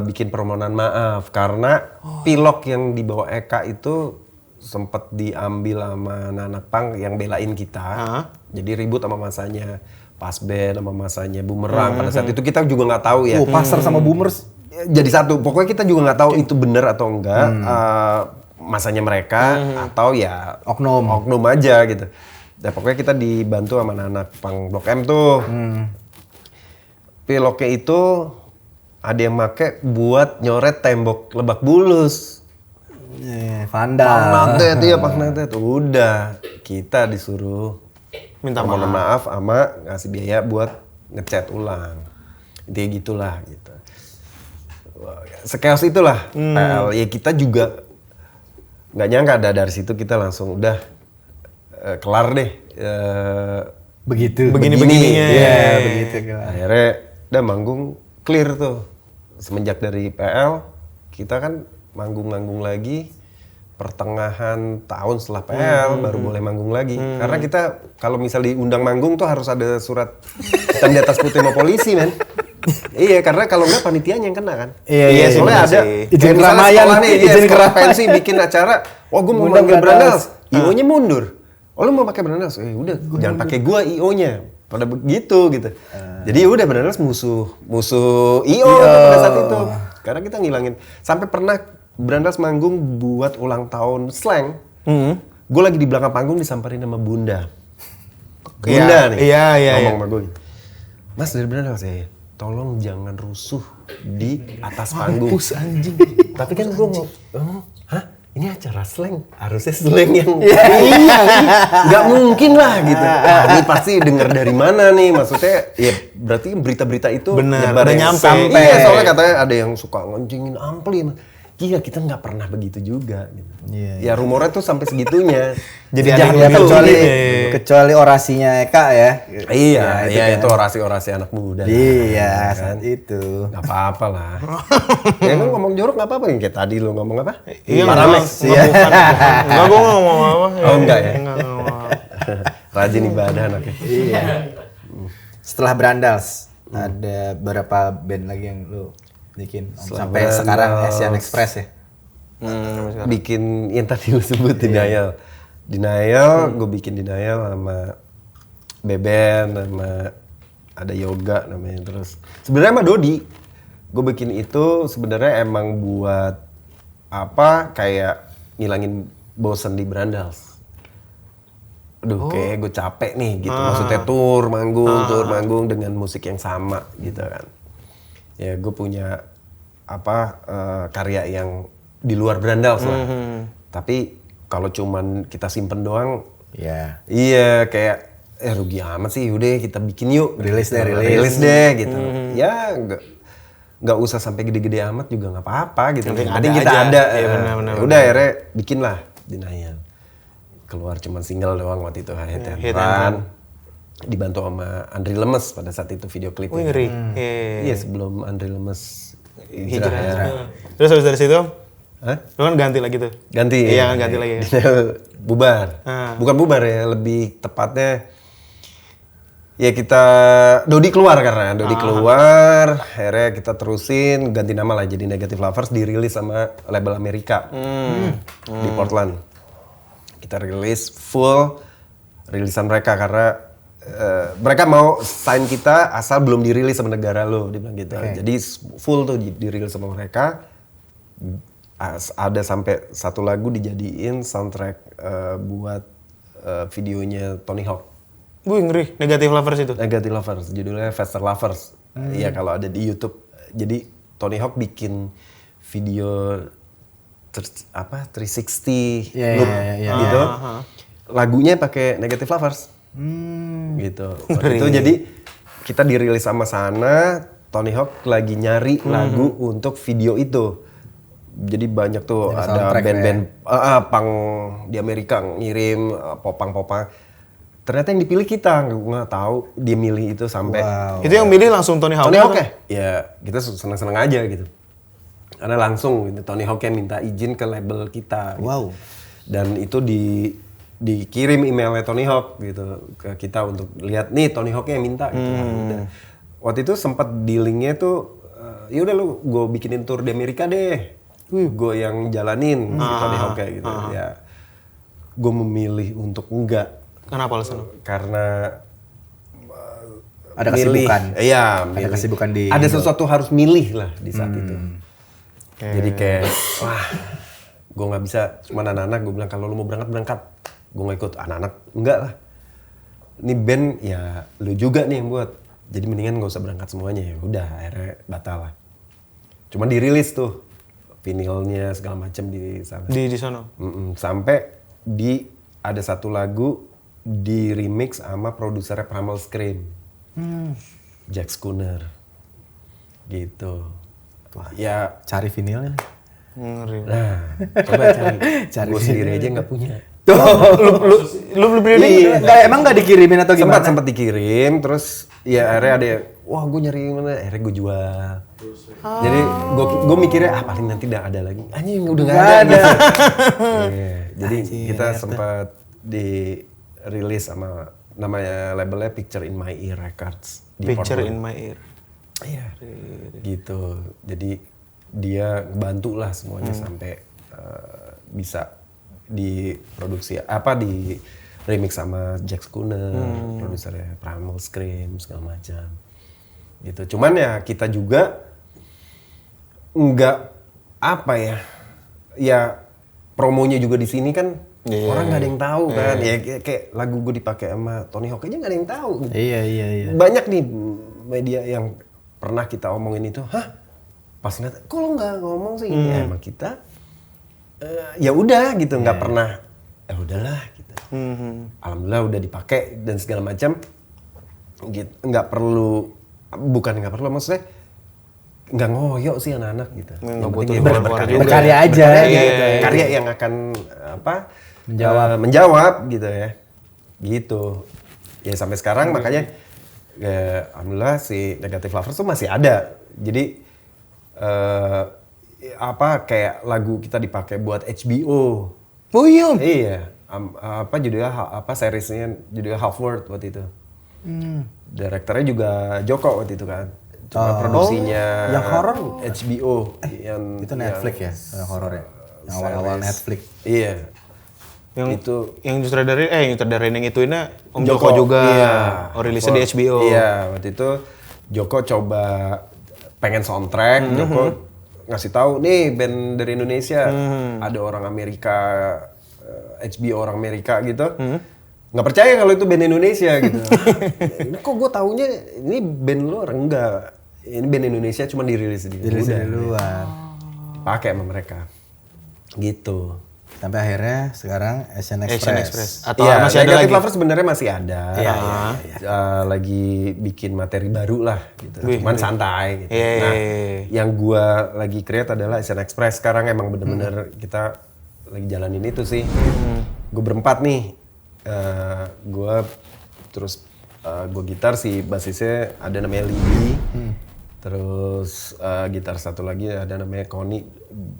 bikin permohonan maaf karena pilok yang dibawa Eka itu sempat diambil sama anak pang yang belain kita. Jadi ribut sama masanya Pasben sama masanya Bumerang. Pada saat itu kita juga nggak tahu ya. Pasar sama Boomers. Jadi satu, pokoknya kita juga nggak tahu itu benar atau enggak masanya mereka atau ya oknum aja gitu. Dan pokoknya kita dibantu sama anak-anak pang Blok M tuh. Piloknya itu ada yang make buat nyoret tembok Lebak Bulus. Vandal. Pangnatet. Udah, kita disuruh Minta permohonan maaf sama ngasih biaya buat ngecat ulang. Intinya gitulah gitu. Sekeos itulah PL. Ya kita juga nggak nyangka dari situ kita langsung udah kelar deh. Begini-begininya. Iya, begitu. Akhirnya udah manggung clear tuh. Semenjak dari PL kita kan manggung-manggung lagi pertengahan tahun setelah PL baru boleh manggung lagi. Karena kita kalau misal diundang manggung tuh harus ada surat hitam di atas putih sama polisi, men. Iya, karena kalau enggak panitianya yang kena kan. Iya, soalnya bener ada sih. Izin kayak misalnya keramaian, sekolah nih, izin sekolah keramaian. pensi bikin acara, wah gue mau Undang manggil Brandals. Brandals. IO-nya mundur. Oh lu mau pakai Brandals? Udah, jangan pakai gua IO-nya. pada begitu gitu. Jadi udah Brandals musuh IO pada saat itu. Karena kita ngilangin. Sampai pernah Brandals manggung buat ulang tahun Slang. Gue lagi di belakang panggung disamperin sama Bunda. Bunda nih. Ngomong sama gue. Mas dari Brandals ya. Tolong jangan rusuh di atas panggung. Mampus anjing. Tapi kan gue mau, hah? Ini acara slang, harusnya slang yang iya, nggak mungkin lah gitu. Ini pasti denger dari mana nih? Maksudnya, ya berarti berita-berita itu Benar, nyebar udah yang nyampe. sampai. Iya, soalnya katanya ada yang suka ngoncengin ampli. Iya, kita nggak pernah begitu juga. Gitu. Ya rumornya tuh sampai segitunya. Jadi Sejahat ada itu. kecuali orasinya Eka ya. Iya, itu orasi-orasi anak muda. Iya, kan? itu. Gak apa-apa lah. Ya kan ngomong jorok gak apa-apa, yang kayak tadi lo ngomong apa? Iya, Paramex. bukan. Enggak, gue nggak ngomong apa. Oh, enggak ya? Enggak ngomong. Rajin ibadah anaknya. Iya. Setelah Brandals, ada berapa band lagi yang lu bikin? Sampai Brandals. sekarang Asian Express ya? Bikin yang tadi lo sebut Denial. Denial, gue bikin Denial sama Beben, sama ada Yoga namanya. Terus sebenarnya sama Dodi, gue bikin itu sebenarnya emang buat apa, kayak ngilangin bosen di Brandals. Aduh, kayak gue capek nih gitu. Maksudnya tour manggung dengan musik yang sama gitu kan. Ya gue punya apa karya yang di luar Brandals lah. Tapi kalau cuman kita simpen doang, Iya. iya kayak rugi amat sih. Udah kita bikin yuk, Rilis rilis deh gitu. Ya nggak usah sampai gede-gede amat juga nggak apa-apa gitu. Yang Penting ada kita aja. ada. Iya, benar. Udah akhirnya bikin lah Denial. Keluar cuma single doang waktu itu Hit and Hit and Run. Run. Dibantu sama Andri Lemes pada saat itu video klipnya. Wih, ngeri. Iya sebelum Andri Lemes Hijrah. hijrah. Terus habis dari situ, Hah? lu kan ganti lagi tuh. Ganti. Iya kan, ganti lagi. Bubar. Bukan bubar ya, lebih tepatnya ya kita Dodi keluar karena Dodi keluar, akhirnya kita terusin ganti nama lah jadi Negative Lovers, dirilis sama label Amerika di Portland. Kita rilis full rilisan mereka karena mereka mau sign kita asal belum dirilis sama negara lo, dia bilang gitu. Jadi full tuh dirilis sama mereka. Ada sampai satu lagu dijadiin soundtrack buat videonya Tony Hawk. Wih, ngeri. Negative Lovers itu. Negative Lovers, judulnya Faster Lovers. Iya kalau ada di YouTube. Jadi Tony Hawk bikin video 360 loop gitu. Lagunya pakai Negative Lovers. Gitu. Waktu itu jadi kita dirilis sama sana, Tony Hawk lagi nyari lagu untuk video itu. Jadi banyak tuh ada band-band punk di Amerika ngirim popang-popang. Ternyata yang dipilih kita, nggak tahu dia milih itu sampai. Itu yang milih langsung Tony Hawk. Tony Hawk ya kita seneng-seneng aja gitu. Karena langsung gitu, Tony Hawk yang minta izin ke label kita. Gitu. Wow. Dan itu dikirim emailnya Tony Hawk gitu ke kita untuk lihat nih Tony Hawk yang minta gitu. Udah. Waktu itu sempat dealingnya tuh, ya udah lu gue bikinin tour di Amerika deh. Gue yang jalanin si Tony Hawk kayak gitu. Ya, gue memilih untuk enggak. Kenapa alasan lu? Karena Ada kesibukan. Iya, Ada kesibukan di ada sesuatu harus milih lah di saat itu. Jadi kayak wah, gue nggak bisa cuma anak-anak. Gue bilang kalau lu mau berangkat, gue nggak ikut. Anak-anak enggak lah. Ini band ya lu juga nih yang buat. Jadi mendingan gak usah berangkat semuanya. Ya udah akhirnya batal lah. Cuma dirilis tuh vinilnya segala macam di sana. Di sana. Sampai ada satu lagu di remix sama produsernya Primal Scream. Jack Schooner. Gitu. Wah, ya cari vinilnya. Ngeri. nah, coba cari. Gue sendiri aja nggak punya. Tuh, Lu beli Iya. emang nggak dikirimin atau gimana? Sempat dikirim, terus ya akhirnya ada yang, wah gue nyari mana, akhirnya gue jual. Jadi gue mikirnya paling nanti udah ada lagi. Anjing udah nggak ada. Gitu. Iya, jadi kita sempat dirilis sama namanya labelnya Picture in My Ear Records di Picture Portland. in My Ear. Iya, gitu. Jadi dia bantu lah semuanya sampai bisa diproduksi remix sama Jack Schooner, produsernya Primal Scream segala macam. Gitu. Cuman ya kita juga nggak apa ya, ya promonya juga di sini kan orang nggak ada yang tahu kan, ya kayak lagu gue dipakai sama Tony Hawk aja nggak ada yang tahu. Gitu. Iya. Banyak nih media yang pernah kita omongin itu, pas ngeliat, kok lo nggak ngomong sih? Ya emang kita, ya udah gitu, nggak pernah, ya udahlah gitu. Alhamdulillah udah dipakai dan segala macam, gitu. Nggak perlu, bukan nggak perlu, maksudnya nggak ngoyo sih anak-anak gitu. Nggak butuh penting keluar-keluar juga. Berkarya aja. gitu. Karya yang akan menjawab gitu ya. Gitu. Ya sampai sekarang makanya alhamdulillah si Negative Lovers tuh masih ada. Jadi kayak lagu kita dipakai buat HBO. Oh iya. Iya. Judulnya seriesnya judulnya Half World waktu itu. Direkturnya juga Joko waktu itu kan. Cuma produksinya yang horor HBO yang itu Netflix ya, yang horor ya. Yang awal-awal Netflix. Iya. Yang itu yang sutradarain yang ituinnya Om Joko juga. Iya. Rilisnya di HBO. Iya, waktu itu Joko coba pengen soundtrack, Joko ngasih tahu nih band dari Indonesia, ada orang Amerika, HBO orang Amerika gitu. Nggak percaya kalau itu band Indonesia gitu. Kok gue taunya ini band luar? Enggak. Ini band Indonesia cuma dirilis di luar. Pakai sama mereka. Gitu. Sampai akhirnya sekarang Asian Express. Atau Iya, masih ada Negative lagi? Lovers sebenarnya masih ada. Iya. Lagi bikin materi baru lah gitu. Cuman santai gitu. Iya. Nah, yang gua lagi create adalah Asian Express. Sekarang emang bener-bener kita lagi jalanin itu sih. Gue berempat nih. Gue gitar, si basisnya ada namanya Libby. Terus gitar satu lagi ada namanya Koni.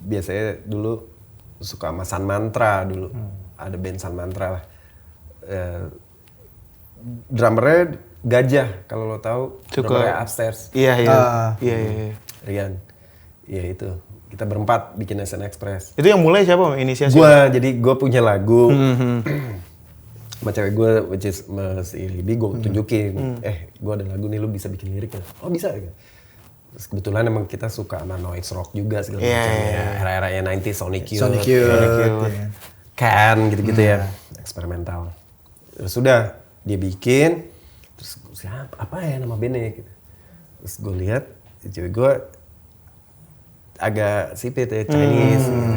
Biasanya dulu suka sama Sun Mantra dulu. Ada band Sun Mantra lah. Drummernya Gajah, kalau lo tahu. Drummernya Upstairs. Iya. Rian. Iya itu. Kita berempat bikin Asian Express. Itu yang mulai siapa inisiasi? Jadi gue punya lagu. Sama cewek gue, which is si Libby, gue tunjukin. Gue ada lagu nih, lu bisa bikin liriknya. Oh bisa ya? Terus kebetulan emang kita suka sama noise rock juga segala macam ya. Era-eranya 90s, Sonic Youth. Can gitu-gitu ya. Eksperimental. Sudah dia bikin. Terus siapa? Apa ya nama bandnya gitu. Terus gue lihat cewek gue agak sipit ya, Chinese. Gitu.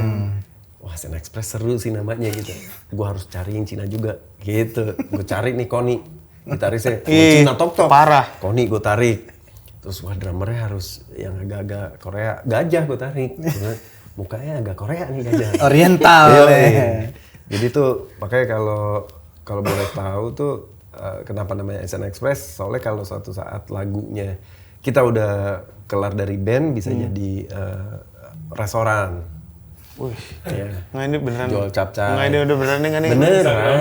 Wah, Asian Express seru sih namanya gitu. Gue harus cari yang Cina juga gitu. Gue cari nih Koni, gitarisnya. Cina tok. Parah. Koni gue tarik. Terus wah drummernya harus yang agak-agak Korea. Gajah gue tarik. Karena mukanya agak Korea nih Gajah. Oriental. Jadi tuh makanya kalau boleh tahu tuh kenapa namanya Asian Express, soalnya kalau suatu saat lagunya kita udah kelar dari band bisa jadi restoran. Wih, ya. Nggak ini beneran. Jual capcay. Nggak ini udah beneran nggak nih? Beneran.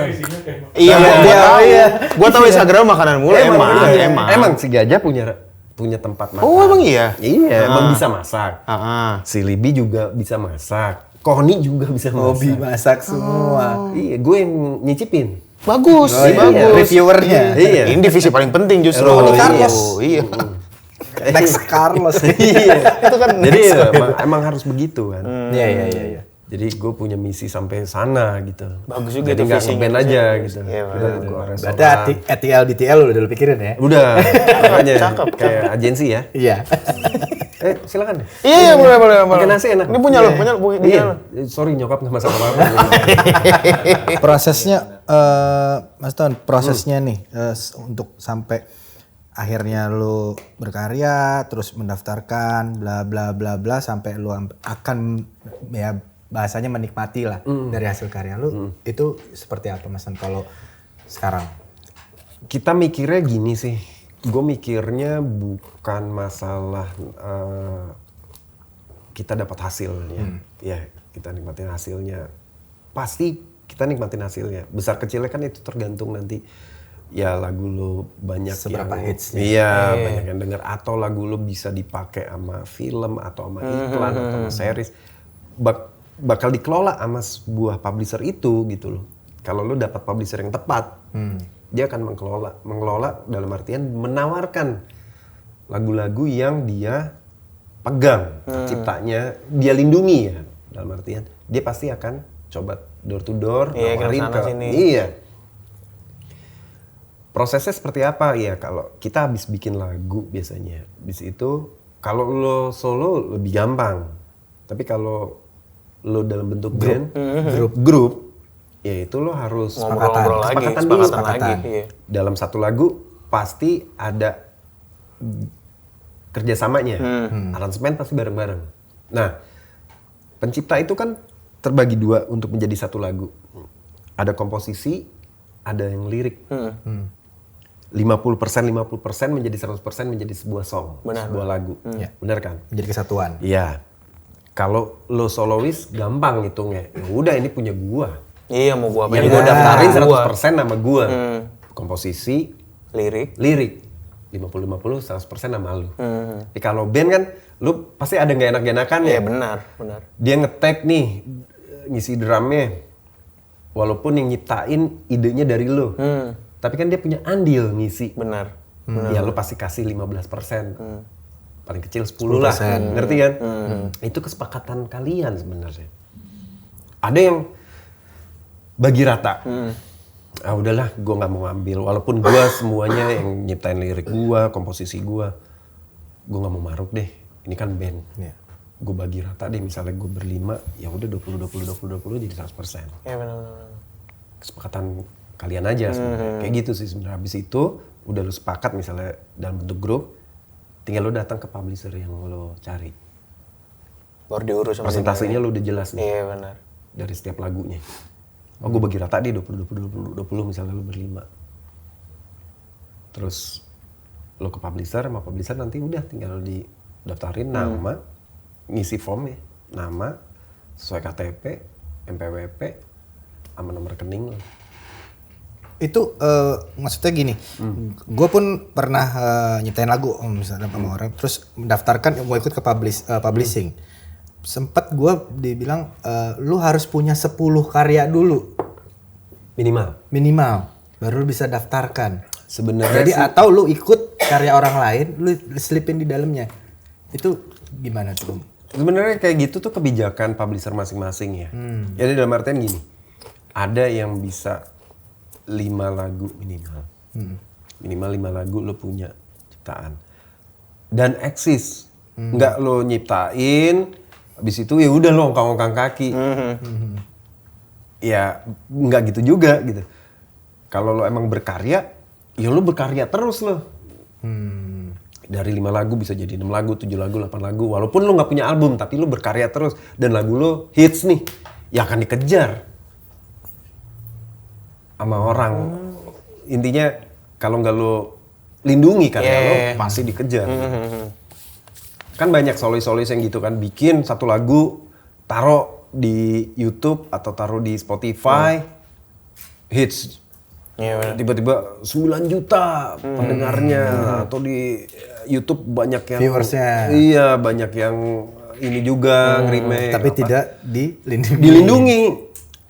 Iya, gua tahu Instagram makanan mulu emang. Emang si Gajah punya tempat makan. Oh emang iya? Iya, emang bisa masak. Ah. Si Libby juga bisa masak. Koni juga bisa masak. Hobi masak semua. Iya, gue yang nyicipin. Bagus, bagus. Reviewernya. Iya. Ini divisi paling penting justru. Ronnie Carlos. Iya. Lex Carlos. Iya. Itu kan jadi emang harus begitu kan. Iya. Jadi gue punya misi sampai sana gitu. Bagus juga jadi itu nggak visinya. nge-band aja gitu. Iya, Gua restoran. Berarti ATL DTL udah lu pikirin ya? Udah, makanya kayak agensi ya. Iya. Silakan. Iya, boleh. Makan nasi enak. Ini punya lo, punya lo. Iya. Sorry nyokap nggak masak apa-apa. Prosesnya, Mas Ton, prosesnya nih untuk sampai akhirnya lu berkarya, terus mendaftarkan, bla bla bla bla, sampai lu akan ya bahasanya menikmati lah dari hasil karya lu, itu seperti apa Mas Ton kalau sekarang? Kita mikirnya gini sih, gue mikirnya bukan masalah kita dapat hasilnya, ya kita nikmatin hasilnya, pasti kita nikmatin hasilnya. Besar kecilnya kan itu tergantung nanti ya lagu lo banyak seberapa yang hitsnya. Iya, banyak yang denger atau lagu lo bisa dipakai sama film atau sama iklan atau sama series bakal dikelola sama sebuah publisher itu gitu loh. kalau lu dapat publisher yang tepat, dia akan mengelola dalam artian menawarkan lagu-lagu yang dia pegang, ciptanya, dia lindungi ya. Dalam artian dia pasti akan coba door to door, nawarin ke sini. Iya. Prosesnya seperti apa ya? Kalau kita habis bikin lagu biasanya, habis itu kalau lo solo lebih gampang. Tapi kalau lo dalam bentuk band, grup, ya itu lo harus Ngobrol-ngobrol lagi, kesepakatan dulu. lagi. Iya. Dalam satu lagu pasti ada kerjasamanya, aransemen pasti bareng-bareng. Nah, pencipta itu kan terbagi dua untuk menjadi satu lagu. Ada komposisi, ada yang lirik. 50% menjadi 100% menjadi sebuah song, sebuah lagu. Benar kan? Menjadi kesatuan. Iya. Kalau lo solois gampang hitungnya. Ya udah ini punya gua. Iya, mau gua apa Yang gua daftarin 100% nama gua. Komposisi, lirik 50-50, 100% nama lu. Tapi kalau band kan lu pasti ada nggak enak-enakan ya. Iya, benar. Dia nge-tag nih ngisi drumnya. Walaupun yang nyiptain idenya dari lu. Tapi kan dia punya andil ngisi. Benar. Ya lu pasti kasih 15%. Paling kecil 10 lah. Ngerti kan? Itu kesepakatan kalian sebenarnya. Ada yang bagi rata. Ah udahlah, gue nggak mau ngambil. Walaupun gue semuanya yang nyiptain lirik gue, komposisi gue nggak mau maruk deh. Ini kan band. Gue bagi rata deh. Misalnya gue berlima, ya udah 20 jadi 100%. Iya benar. Kesepakatan kalian aja sebenarnya. Kayak gitu sih sebenarnya. Habis itu udah lu sepakat misalnya dalam bentuk grup, tinggal lu datang ke publisher yang lu cari. Baru diurus sama Presentasinya lu udah jelas nih. Iya benar. Dari setiap lagunya. Oh gue bagi rata deh 20 misalnya lu berlima. Terus lu ke publisher, sama publisher nanti udah tinggal didaftarin nama, ngisi formnya, nama, sesuai KTP, NPWP, sama nomor rekening lu. Itu maksudnya gini, gue pun pernah nyiptain lagu misalnya sama orang, terus mendaftarkan mau ikut ke publishing. Sempet gue dibilang lu harus punya 10 karya dulu minimal baru lu bisa daftarkan. Sebenarnya Jadi atau lu ikut karya orang lain, lu selipin di dalamnya. Itu gimana tuh? Sebenarnya kayak gitu tuh kebijakan publisher masing-masing ya. Jadi dalam artian gini, ada yang bisa 5 lagu minimal. Minimal 5 lagu lo punya ciptaan. Dan eksis. Nggak lo nyiptain, habis itu ya udah lo ongkang-ongkang kaki. Ya nggak gitu juga gitu. Kalau lo emang berkarya, ya lo berkarya terus lo. Dari 5 lagu bisa jadi 6 lagu, 7 lagu, 8 lagu. Walaupun lo nggak punya album, tapi lo berkarya terus. Dan lagu lo hits nih, ya akan dikejar sama orang. Intinya kalau nggak lo lindungi karya lo pasti dikejar. Kan banyak solois-solois yang gitu kan, bikin satu lagu taruh di YouTube atau taruh di Spotify, hits. Tiba-tiba 9 juta pendengarnya, atau di YouTube banyak yang viewersnya. Iya, banyak yang ini juga nge-remake. Tapi apa. tidak dilindungi.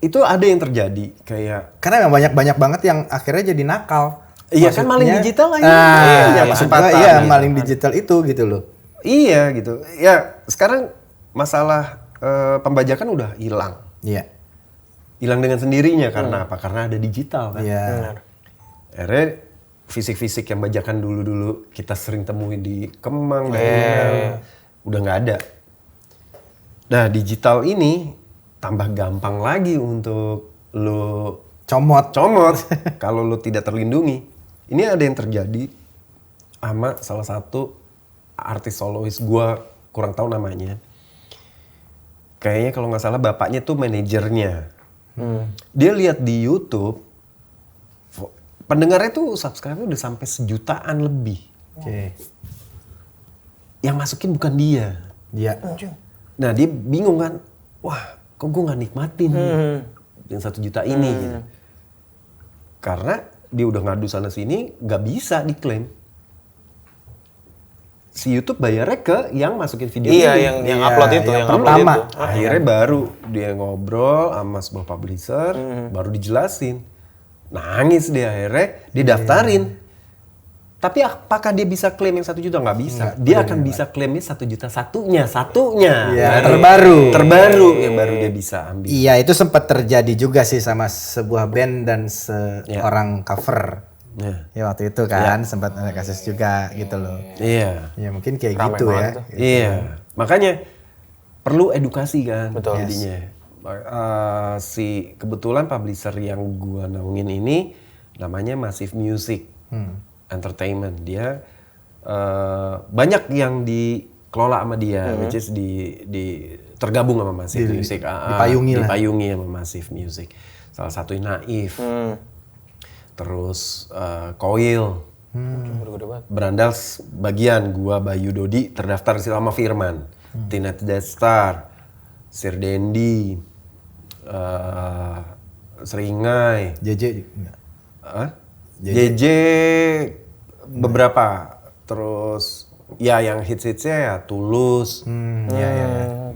Itu ada yang terjadi kayak karena memang banyak banget yang akhirnya jadi nakal. iya kan maling digital lagi. Iya, maling digital itu gitu loh. Iya gitu. Ya sekarang masalah pembajakan udah hilang. Iya. Hilang dengan sendirinya karena apa? Karena ada digital kan. Iya. Akhirnya fisik-fisik yang bajakan dulu-dulu kita sering temuin di Kemang udah nggak ada. Nah digital ini tambah gampang lagi untuk lo Comot. kalau lo tidak terlindungi. Ini ada yang terjadi sama salah satu artis solois, gua kurang tahu namanya. Kayaknya kalau nggak salah bapaknya tuh manajernya. Dia lihat di YouTube, pendengarnya tuh subscribe udah sampai 1 jutaan lebih. Oke. Yang masukin bukan dia. Iya. Nah dia bingung kan, wah kok gue nggak nikmatin yang 1 juta ini gitu. Karena dia udah ngadu sana sini, nggak bisa diklaim. si YouTube bayarnya ke yang masukin video Iya, ini. yang upload itu, yang upload pertama. itu. Akhirnya baru dia ngobrol sama sebuah publisher, baru dijelasin. Nangis dia akhirnya didaftarin. Tapi apakah dia bisa klaim yang 1 juta? Nggak bisa. Dia akan bisa klaimnya 1 juta satunya. Iya, Terbaru yang baru dia bisa ambil. Iya, itu sempat terjadi juga sih sama sebuah band dan seorang cover. Iya. Ya waktu itu kan sempat ada kasus juga gitu loh. Iya. Ya mungkin kayak Ramai gitu ya. banget tuh. Iya. Makanya perlu edukasi kan Betul. jadinya. Kebetulan publisher yang gua naungin ini namanya Massive Music Entertainment. Dia banyak yang dikelola sama dia, which is tergabung sama Massive Music. Dipayungi sama Massive Music. Salah satunya Naif. Terus Coil. Gede banget. Berandal bagian gua Bayu Dodi terdaftar sama Firman. Teenage Death Star, Sir Dendi, Seringai, JJ enggak. JJ beberapa. Terus ya yang hits-hitsnya ya Tulus.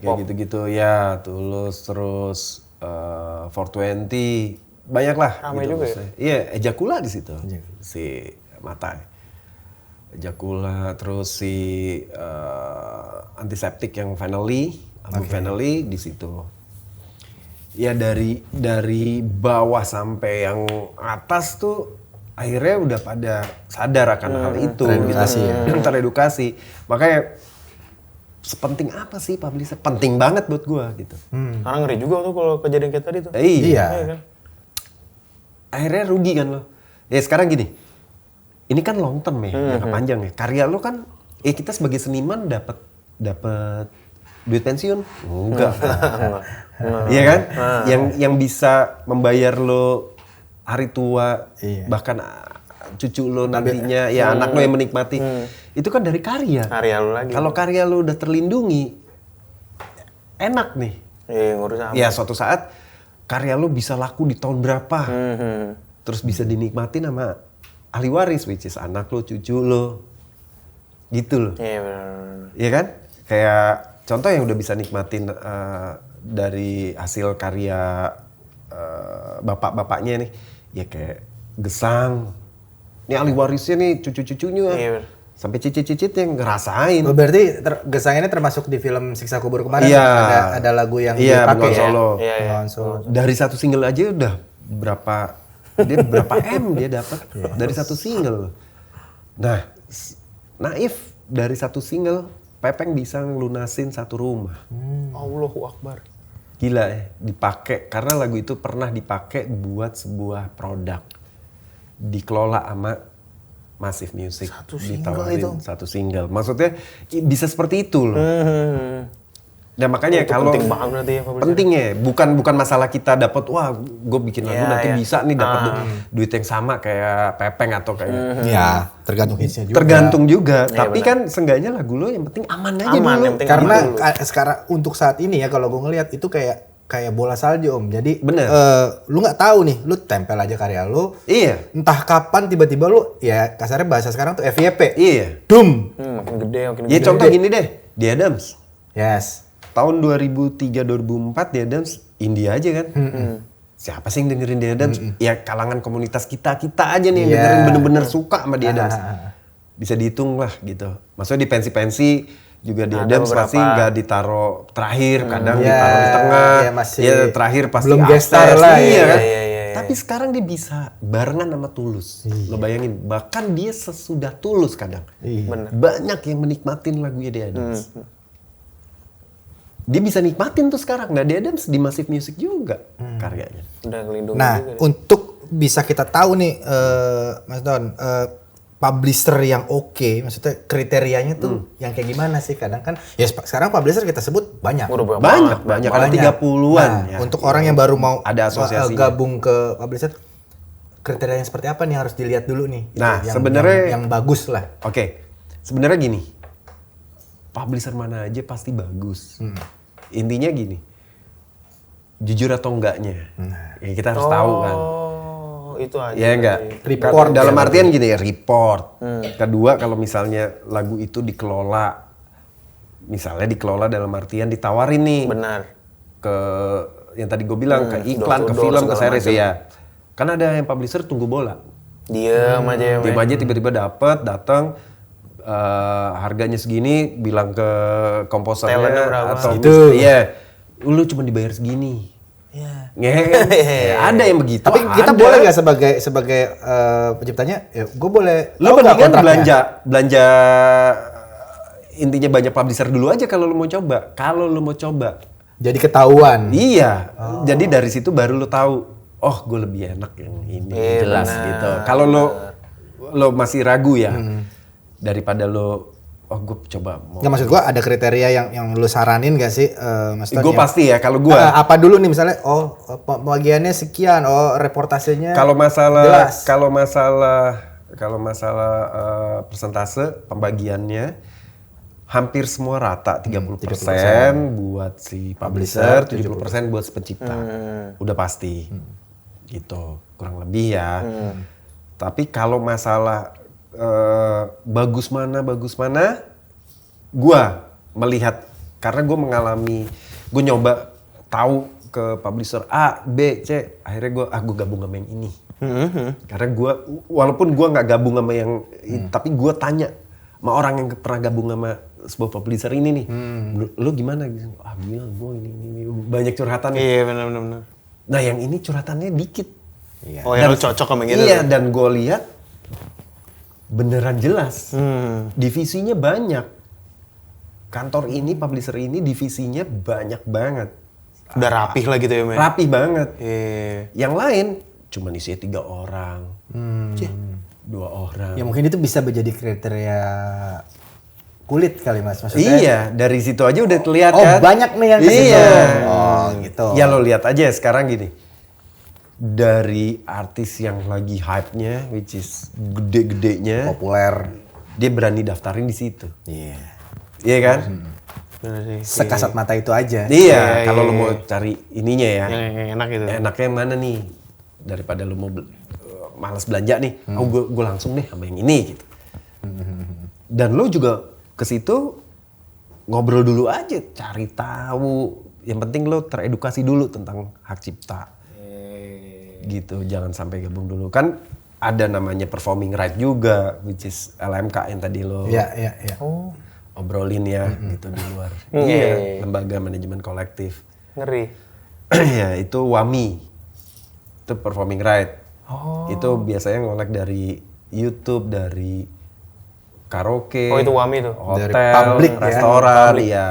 Kayak gitu-gitu ya, Tulus, terus 420. Banyak lah. Ramai gitu juga ya? maksudnya. Iya, Ejakula di situ. Si Matai. Ejakula, terus si Antiseptik yang Finally, album Finally di situ. Ya dari bawah sampai yang atas tuh akhirnya udah pada sadar akan hal itu. Teredukasi gitu. Teredukasi. Makanya sepenting apa sih publisher? Penting banget buat gua gitu. Karena ngeri juga tuh kalau kejadian kayak tadi tuh. Iya. Kan? Akhirnya rugi kan lo. Ya sekarang gini, ini kan long term ya, jangka panjang ya. Karya lo kan, kita sebagai seniman dapat duit pensiun? Enggak. Iya kan? Yang bisa membayar lo hari tua, bahkan cucu lo nantinya, ya anak lo yang menikmati, itu kan dari karya. Karya lo lagi. Kalau karya lo udah terlindungi, enak nih. Iya, ngurus apa? Ya suatu saat karya lu bisa laku di tahun berapa, terus bisa dinikmatin sama ahli waris, which is anak lu, cucu lu, gitu loh. Iya benar. Iya kan? Kayak contoh yang udah bisa nikmatin dari hasil karya bapak-bapaknya nih, ya kayak Gesang. Ini ahli warisnya nih, cucu-cucunya. Iya benar. Sampai cicit-cicit yang ngerasain. Oh, berarti Gesang ini termasuk di film Siksa Kubur kemarin. Iya. Ada lagu yang Iya, dipakai Bengawan Solo. Iya. Bengawan Solo. Dari satu single aja udah berapa M dia dapat dari satu single. Nah, Naif dari satu single Pepeng bisa ngelunasin satu rumah. Allahu Akbar. Gila ya, dipakai karena lagu itu pernah dipakai buat sebuah produk. Dikelola sama Massive Music. Ditawarin satu single. Maksudnya bisa seperti itu loh. Nah makanya kalau penting banget berarti ya publisher. pentingnya bukan masalah kita dapat wah gue bikin lagu nanti bisa nih dapat duit yang sama kayak Pepeng atau kayak Ya, tergantung hitsnya juga. tergantung juga. Tapi kan seenggaknya lagu lo yang penting aman aja Aman, dulu. yang penting Karena aman dulu. sekarang untuk saat ini ya kalau gue ngelihat itu kayak bola salju Om. Jadi Bener. lu nggak tahu nih, lu tempel aja karya lu. Iya. Entah kapan tiba-tiba lu ya kasarnya bahasa sekarang tuh FYP. Iya. Dum. Makin gede. Ya contoh gini deh, The Adams. Yes. Tahun 2003-2004 The Adams India aja kan. Siapa sih yang dengerin The Adams? Ya kalangan komunitas kita aja nih yang dengerin bener-bener suka sama The Adams. Bisa dihitung lah gitu. Maksudnya di pensi-pensi juga The Adams pasti nggak ditaro terakhir, kadang ditaro di tengah. Ya, masih terakhir pasti belum upstairs, gestar lah, iya kan. Iya. Tapi sekarang dia bisa barengan sama Tulus. Lo bayangin, bahkan dia sesudah Tulus kadang. Bener. Banyak yang menikmatin lagunya The Adams. Dia bisa nikmatin tuh sekarang. Nah, The Adams di Massive Music juga karyanya. Udah ngelindungin Nah, juga. untuk bisa kita tahu nih Mas Don, publisher yang oke, maksudnya kriterianya tuh yang kayak gimana sih? Kadang kan ya sekarang publisher kita sebut banyak. Udah Banyak. Ada 30-an. Nah, ya. untuk orang yang baru mau Ada asosiasinya. gabung ke publisher, kriterianya seperti apa nih harus dilihat dulu nih? Gitu, Nah, yang, sebenarnya- yang bagus lah. Oke, sebenarnya gini, publisher mana aja pasti bagus. Intinya gini, jujur atau enggaknya, ya kita harus tahu kan. itu aja. Ya enggak. Report Dalam ya, artian gini ya, report. Kedua, kalau misalnya lagu itu dikelola, misalnya dikelola dalam artian ditawarin nih. Benar. Ke yang tadi gue bilang, ke iklan, ke door-to-door film, ke segala series macam. ya. Kan ada yang publisher tunggu bola. Diem aja ya. Dia aja tiba-tiba datang harganya segini, bilang ke komposernya Talentnya berapa? atau Segitu. iya, lu cuma dibayar segini. Iya. Ada yang begitu. Tapi kita ada. boleh nggak sebagai penciptanya? Ya, gue boleh. Lu tahu nggak mendingan kontraknya? belanja intinya banyak publisher dulu aja kalau lu mau coba. Kalau lu mau coba. Jadi ketahuan. Iya. Jadi dari situ baru lu tahu, oh gue lebih enak yang ini. Iya, Jelas benar. gitu. Kalau lo masih ragu ya, daripada lo, oh gue coba mau. Nggak, maksud gue ada kriteria yang lu saranin gak sih? Maksudnya Gue pasti ya, kalau gue. apa dulu nih misalnya? Oh, pembagiannya sekian. Oh, reportasenya. Kalau masalah jelas. kalau masalah persentase pembagiannya hampir semua rata 30% buat si publisher, 70% buat si pencipta. Udah pasti. Gitu. Kurang lebih ya. Tapi kalau masalah bagus mana gua melihat, karena gue mengalami, gue nyoba tahu ke publisher A, B, C, akhirnya gue gabung sama yang ini. Karena gue, walaupun gue nggak gabung sama yang, tapi gue tanya sama orang yang pernah gabung sama sebuah publisher ini nih, lu gimana? Gila, gue ini banyak curhatan. Iya benar. Nah yang ini curhatannya dikit. Oh yang lu cocok sama gitu. Iya, dan gue lihat beneran jelas. Divisinya banyak. Kantor ini, publisher ini divisinya banyak banget. Udah rapih lah gitu ya, men. Rapi banget. Iya. Yang lain cuma isinya 3 orang. 2 orang. Ya mungkin itu bisa menjadi kriteria kulit kali mas, maksudnya. Iya, dari situ aja udah terlihat Oh, kan. banyak nih yang kesini. Iya. Oh, gitu. Ya lo lihat aja sekarang gini. Dari artis yang lagi hype-nya, which is gede-gedenya, Populer. dia berani daftarin di situ. Iya. Iya kan? Benar sih. Sekasat mata itu aja. Iya, kalau lo mau cari ininya ya. Yang enak gitu. Enaknya yang mana nih? Daripada lo mau malas belanja nih, gue langsung deh sama yang ini gitu. Dan lo juga ke situ ngobrol dulu aja, cari tahu. Yang penting lo teredukasi dulu tentang hak cipta. Gitu, jangan sampai gabung dulu. Kan ada namanya performing right juga, which is LMK yang tadi lo Iya. obrolin ya, gitu di luar. Iya. Lembaga manajemen kolektif. Ngeri. Ya, itu WAMI. Itu performing right. Itu biasanya ngolek dari YouTube, dari karaoke. Oh, itu WAMI tuh. Hotel, Dari publik ya. restoran, ya.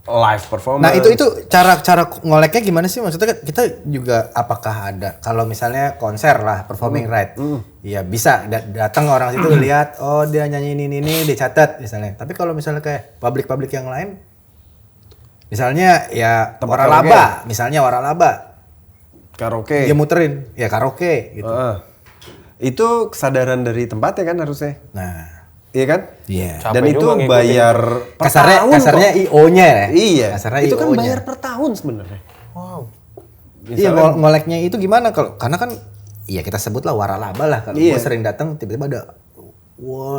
Live performance. Nah itu cara ngoleknya gimana sih? Maksudnya kan kita juga apakah ada kalau misalnya konser lah performing right, ya bisa datang orang situ lihat, oh dia nyanyi ini dicatat misalnya. Tapi kalau misalnya kayak publik yang lain, misalnya ya waralaba, karaoke. dia muterin, ya karaoke gitu. Itu kesadaran dari tempatnya kan harusnya. Nah, Iya kan? iya. Capek Dan itu juga ngikutin. bayar per tahun Kasarnya kok. IO-nya ya. Iya. Kasarnya Itu kan IO-nya. bayar per tahun sebenarnya. Wow. Iya, ngoleknya itu gimana kalau karena kan iya kita sebutlah waralaba lah kalau Iya. gue sering datang tiba-tiba ada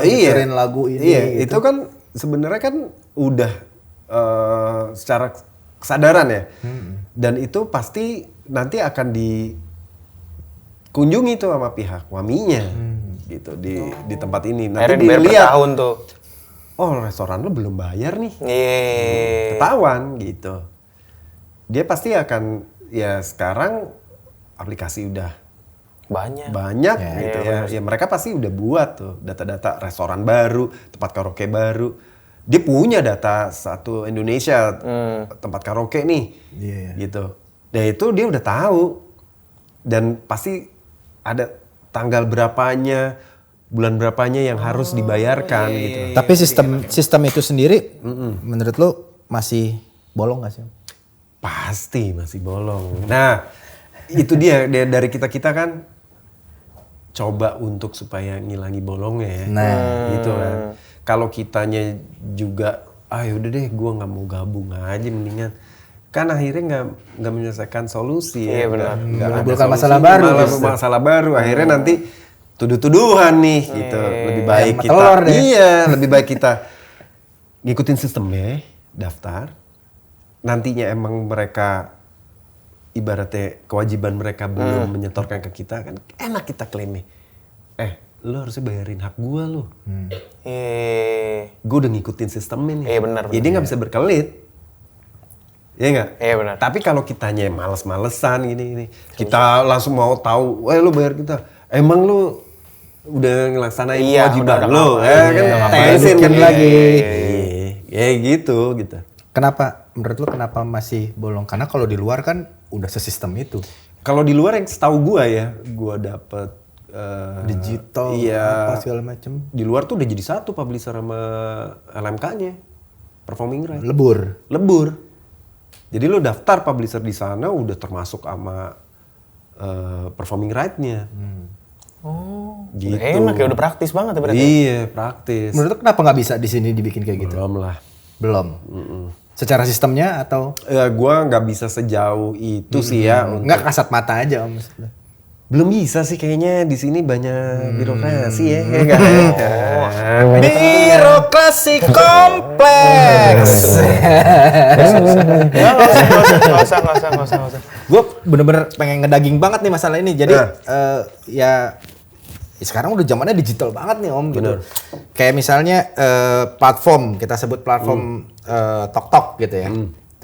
Iya. dengerin lagu ini Iya, gitu. itu kan sebenarnya kan udah secara kesadaran ya. Dan itu pasti nanti akan dikunjungi tuh sama pihak WAMI-nya. Gitu di tempat ini. Nanti Akhirnya dibayar per dilihat, tahun tuh. oh restoran lu belum bayar nih. Iya. Ketahuan gitu. Dia pasti akan, ya sekarang aplikasi udah Banyak. banyak gitu ya. Ya mereka pasti udah buat tuh data-data restoran baru, tempat karaoke baru. Dia punya data satu Indonesia tempat karaoke nih. Iya. Gitu. Dan itu dia udah tahu. Dan pasti ada tanggal berapanya, bulan berapanya yang harus dibayarkan gitu. Tapi sistem itu sendiri menurut lo masih bolong gak sih? Pasti masih bolong. Nah, itu dia dari kita kan coba untuk supaya ngilangi bolongnya ya. Nah, gitu kan. Kalau kitanya juga, yaudah deh gue nggak mau gabung aja mendingan. kan akhirnya nggak menyelesaikan solusi. Iya, benar. Nggak ada Menimbulkan solusi, masalah baru, malah justru. masalah baru. Akhirnya nanti tuduh-tuduhan nih gitu. Lebih baik Ayam kita telur deh. iya, lebih baik kita ngikutin sistemnya, daftar. Nantinya emang mereka ibaratnya kewajiban mereka belum menyetorkan ke kita, kan enak kita klaim nih. Lu harusnya bayarin hak gua lu. Gue udah ngikutin sistemnya nih. Iya, benar, Ya dia nggak bisa berkelit. Iya nggak? Iya, benar. Tapi kalau kitanya males-malesan gini, kita langsung mau tahu, lu bayar kita. Emang lu udah ngelaksanain Iya, kewajiban udah lu, ngapain. kan? Iya, Tensin balikin lagi. Iya, gitu. Kenapa? Menurut lu kenapa masih bolong? Karena kalau di luar kan udah sesistem itu. Kalau di luar yang setahu gua ya, gua dapet Digital, iya, apa segala macem. di luar tuh udah jadi satu publisher sama LMK-nya, performing rights. Lebur. Jadi lo daftar publisher di sana udah termasuk sama performing right-nya. Gitu. Enak ya, udah praktis banget ya berarti. Iya, praktis. Menurut lu kenapa nggak bisa di sini dibikin kayak gitu? Belum lah. Belum. Secara sistemnya atau Ya gua nggak bisa sejauh itu sih ya. nggak kasat mata aja om? Maksudnya. Belum bisa sih kayaknya, di sini banyak birokrasi ya. Birokrasi kompleks. Nggak usah. Gue bener-bener pengen ngedaging banget nih masalah ini. Jadi ya sekarang udah zamannya digital banget nih om. Gitu. Kayak misalnya platform, kita sebut platform Tok gitu ya.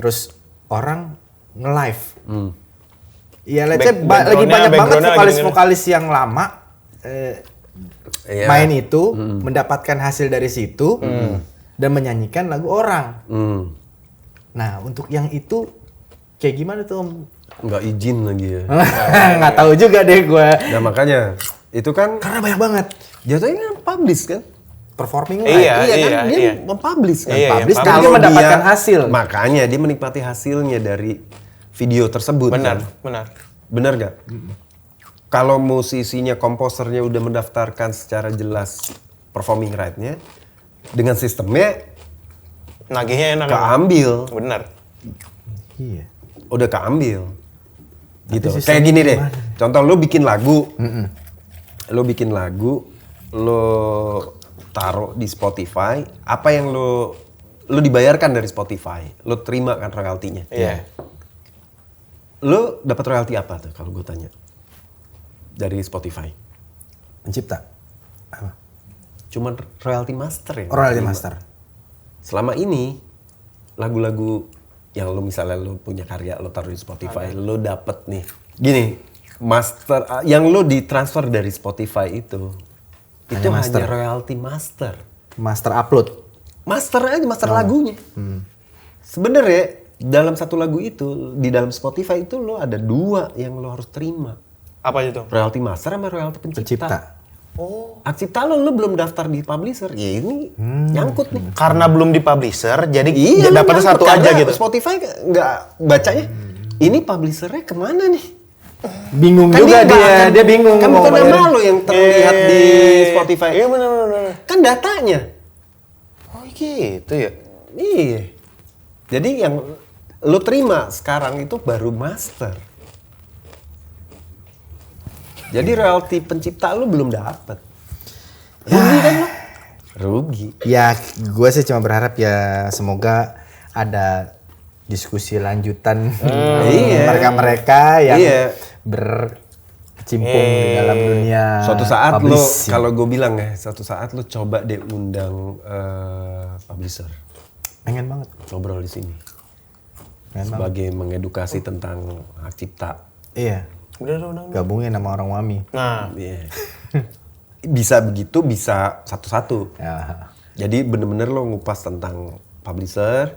Terus orang nge-live. Ya let's say lagi banyak banget vokalis-vokalis yang lama main itu, mendapatkan hasil dari situ dan menyanyikan lagu orang. Nah untuk yang itu kayak gimana tuh om? Nggak izin lagi ya. Nggak tahu juga deh gue. Nah makanya itu kan Karena banyak banget. jatuhnya publish kan. Performing Iya, kan dia iya. mempublish kan. Iya, Publish yang dan Kalau dia mendapatkan hasil. Makanya dia menikmati hasilnya dari video tersebut. Benar, kan? benar. Benar gak? Kalau musisinya, komposernya udah mendaftarkan secara jelas performing right-nya, dengan sistemnya Nagihnya enak. keambil. Benar. Iya. Udah keambil. Gitu. sistemnya Kayak gini deh. gimana? Contoh lu bikin lagu. Lu bikin lagu, lu taruh di Spotify, apa yang lu dibayarkan dari Spotify, lu terima kan royaltinya. Iya. Lu dapat royalti apa tuh kalau gue tanya? Dari Spotify. Pencipta. Apa? Cuman royalti master ya. Royalty master. Selama ini lagu-lagu yang lu misalnya lu punya karya lu taruh di Spotify, lu dapet nih. Gini, master yang lu ditransfer dari Spotify itu hanya royalti master. Master upload. Master aja, master lagunya. Sebenarnya dalam satu lagu itu, di dalam Spotify itu lo ada 2 yang lo harus terima. Apa itu? Royalti master sama royalti pencipta. Pencipta. Hak cipta lo belum daftar di publisher. Ya ini nyangkut nih. Karena belum di publisher, jadi Iya, dapatnya nyangkut. satu aja Karena gitu. Spotify nggak bacanya. Ini publishernya kemana nih? Bingung Kan juga dia dia bingung. Kan mau bukan bayarin. nama lo yang terlihat di Spotify. Iya benar. Kan datanya. Oh gitu ya. Iya. Jadi yang lo terima sekarang itu baru master. Jadi royalti pencipta lo belum dapat. Rugi kan lo? Rugi. Ya, gue sih cuma berharap ya semoga ada diskusi lanjutan Iya. mereka-mereka yang Iya. berkecimpung di dalam dunia Suatu saat lo, publishing. kalau gue bilang ya, suatu saat lo coba deh undang publisher. Pengen banget. Ngobrol di sini. Pengen banget. Sebagai mengedukasi tentang hak cipta. Iya. Bener. Gabungin sama orang Wami. Nah, Iya. Bisa begitu, bisa satu-satu. Ya. Jadi bener-bener lo ngupas tentang publisher,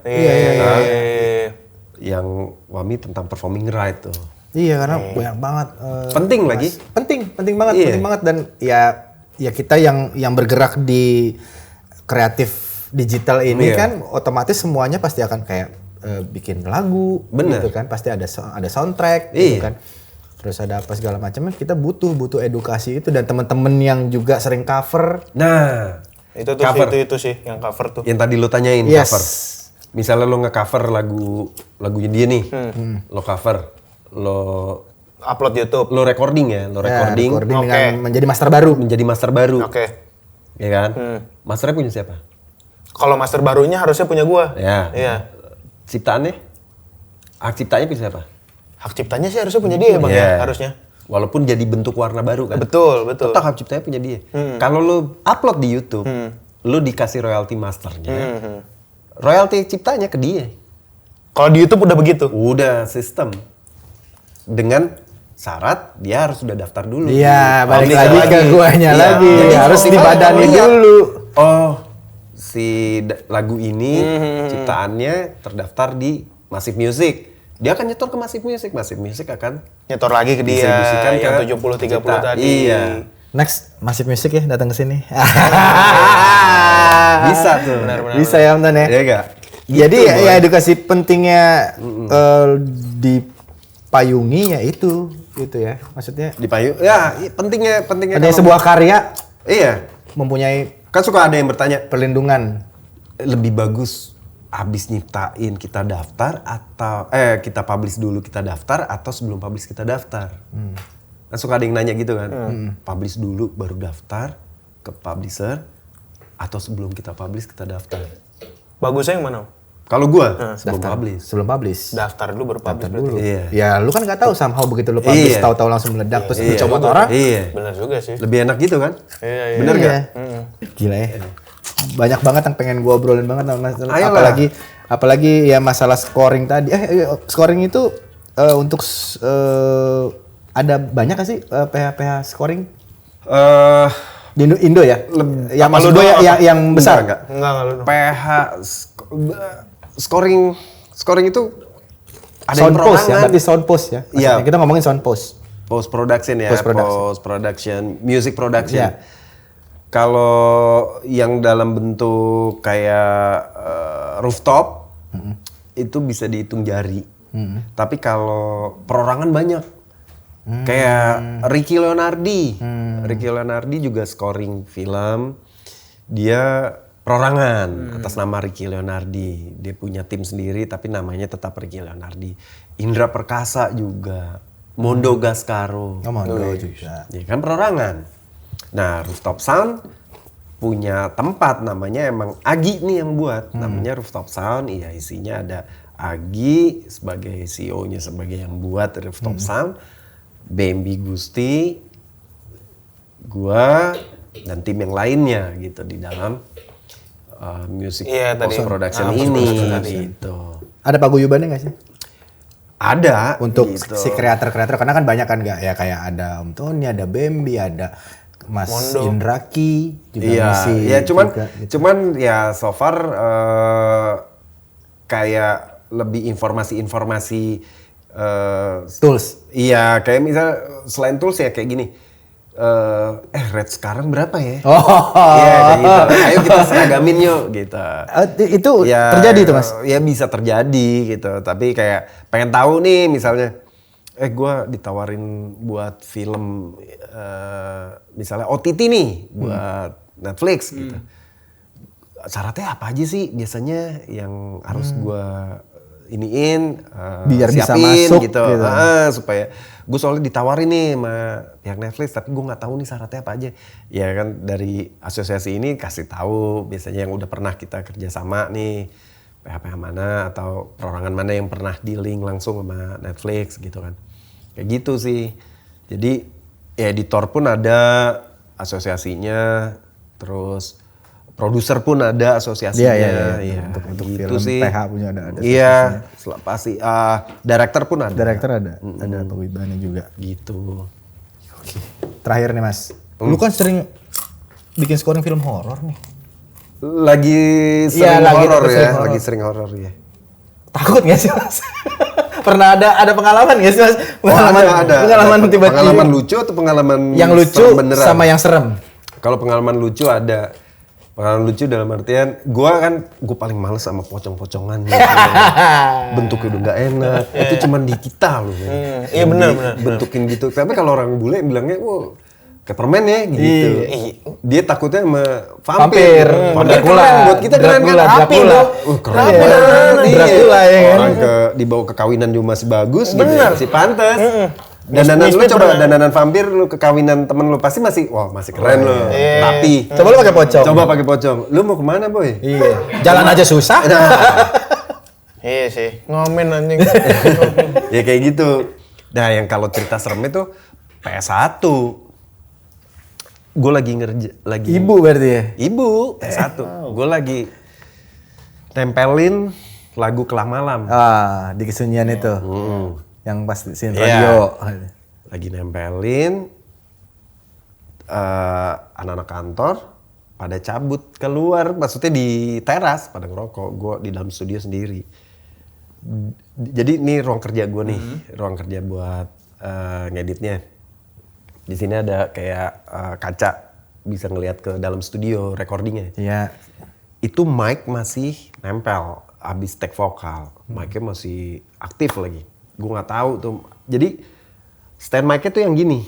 yang Wami tentang performing right tuh. Iya, karena banyak banget. Penting lagi. Penting banget, Iya. penting banget, dan ya kita yang bergerak di kreatif digital ini Iya. kan otomatis semuanya pasti akan kayak bikin lagu, Bener. gitu kan, pasti ada soundtrack, gitu Iya. kan. Terus ada apa segala macamnya, kita butuh edukasi itu, dan temen-temen yang juga sering cover. Nah, itu cover. itu sih yang cover tuh. Yang tadi lo tanyain Yes. cover. Misalnya lo nge-cover lagunya dia nih, lo cover, lo Upload YouTube. lo recording ya, lo recording, Recording Oke. dengan menjadi master baru. menjadi master baru, Oke. ya kan? Masternya punya siapa? Kalau master barunya harusnya punya gua. Ya. Iya. Ciptaannya? Hak ciptanya punya siapa? Hak ciptanya sih harusnya punya dia, Bang, Iya. ya, harusnya. Walaupun jadi bentuk warna baru kan? Betul, betul. Tetap hak ciptanya punya dia. Kalau lo upload di YouTube, lo dikasih royalti masternya, royalti ciptanya ke dia. Kalau di YouTube udah begitu. Udah sistem. Dengan syarat dia harus sudah daftar dulu. Iya, balik Publish lagi ke guanya Iya. lagi. Jadi Harus Spotify dibadani kalau lihat, dulu. Oh, si lagu ini ciptaannya terdaftar di Massive Music. Dia akan nyetor ke Massive Music. Massive Music akan Nyetor lagi ke dia distribusikan yang ke 70-30 pencipta. tadi. Iya. Next, Massive Music ya datang ke sini. Bisa tuh. Benar-benar. Bisa ya, Om Ton ya. Iya enggak? Jadi ya edukasi pentingnya dipayungi ya itu gitu ya. Maksudnya Dipayu. Ya, pentingnya ada kalau- sebuah karya Iya. mempunyai Kan suka ada yang bertanya, perlindungan. lebih bagus abis nyiptain kita daftar atau kita publish dulu kita daftar atau sebelum publish kita daftar. Kan suka ada yang nanya gitu kan. Publish dulu baru daftar ke publisher atau sebelum kita publish kita daftar. Bagusnya yang mana? Kalau gua sebelum publish. Sebelum publish. Daftar dulu baru publish berarti. Iya. Ya lu kan nggak tahu somehow begitu lu publish Iya. tahu-tahu langsung meledak terus Iya. dicopot orang. Iya. Benar juga sih. Lebih enak gitu kan? Iya, iya. Bener Iya. gak? Gila ya. Banyak banget yang pengen gua obrolin banget sama Mas. Ayolah. Apalagi ya masalah scoring tadi. Scoring itu untuk ada banyak gak sih PH scoring Eh, di Indo ya? Yang apa maksud lu gue doang yang, apa? yang besar. Enggak. Enggak lu. PH scoring itu ada yang Sound post ya, perorangan. berarti sound post ya. Maksudnya Iya. kita ngomongin sound post. Post production ya, Post-production. post production, music production. Iya. Kalau yang dalam bentuk kayak rooftop itu bisa dihitung jari. Tapi kalau perorangan banyak. Kayak Ricky Leonardi. Ricky Leonardi juga scoring film. Dia perorangan atas nama Ricky Leonardi. Dia punya tim sendiri tapi namanya tetap Ricky Leonardi. Indra Perkasa juga. Mondo Gascaro. Oh, Mondo juga. Ya kan perorangan. Nah, Rooftop Sound punya tempat namanya emang Agi nih yang buat. Namanya Rooftop Sound. Iya, isinya ada Agi sebagai CEO-nya sebagai yang buat Rooftop Sound. Bambi Gusti, gua dan tim yang lainnya gitu di dalam music Iya, tadi. post production Post ini production tadi. gitu. Ada paguyubannya nggak sih? Ada Untuk gitu. si kreator-kreator karena kan banyak kan nggak ya kayak ada Om Tony, ada Bambi, ada Mas Mondo. Indraki juga Iya, ngisi ya cuman juga, gitu. cuman ya so far kayak lebih informasi-informasi tools. iya kayak misal selain tools ya kayak gini. Rate sekarang berapa ya? Oh. Iya kayak gitu. Ayo kita seragamin yuk gitu. Itu Ya, terjadi tuh Mas. Ya bisa terjadi gitu. Tapi kayak pengen tahu nih misalnya, gue ditawarin buat film misalnya OTT nih buat Netflix gitu. Syaratnya apa aja sih biasanya yang harus gue iniin, Biar bisa siapin masuk gitu, gitu. Supaya gue soalnya ditawarin nih sama pihak Netflix, tapi gue nggak tahu nih syaratnya apa aja. Ya kan dari asosiasi ini kasih tahu biasanya yang udah pernah kita kerjasama nih PH-PH mana atau perorangan mana yang pernah dealing langsung sama Netflix gitu kan. Kayak gitu sih. Jadi ya editor pun ada asosiasinya, terus produser pun ada asosiasinya. Iya. Untuk gitu film sih. PH punya ada Iya, pasti. Director pun ada. Director ada paguyubannya juga. Gitu. Oke. Terakhir nih Mas. Lu kan sering bikin scoring film horor nih. Lagi Iya, sering lagi horor sering ya, horor. lagi sering horor ya. Takut gak sih Mas? Pernah ada pengalaman gak sih Mas? Pengalaman tiba-tiba. Pengalaman lucu atau pengalaman yang lucu serem beneran? sama yang serem. Kalau pengalaman lucu ada. Pengalaman lucu dalam artian, gue paling males sama pocong-pocongan gitu. Bentuknya udah gak enak. Itu cuman di kita loh. Iya benar. Bentukin gitu. Tapi kalau orang bule bilangnya, kayak permen ya gitu. Dia takutnya sama Vampir. Vampir Dracula. keren, buat kita keren kan. Dracula, Api Dracula. loh. Keren Iya. banget. Dracula ya kan. Orang dibawa ke kawinan juga masih bagus gitu. Bener. Si pantes. Dandanan lu coba, dandanan vampir lu ke kawinan temen lu pasti masih, wah masih keren lu. Tapi Coba lu pakai pocong. coba pakai pocong. Lu mau kemana boy? Iya. Jalan aja susah. Iya sih, ngomen anjing. Ya kayak gitu. Nah yang kalau cerita serem itu PS1. Gue lagi lagi Ibu berarti ya. Ibu PS1. Gue lagi tempelin lagu Kelah Malam. Ah, di kesunyian itu. Yang pas di sini radio. Lagi nempelin anak-anak kantor pada cabut keluar, maksudnya di teras pada ngerokok. Gue di dalam studio sendiri. Jadi ini ruang kerja gue nih, ruang kerja buat ngeditnya. Di sini ada kayak kaca bisa ngelihat ke dalam studio recordingnya. Iya. Itu mic masih nempel, abis take vokal, mic-nya masih aktif lagi. Gue nggak tahu tuh. Jadi stand mic-nya tuh yang gini.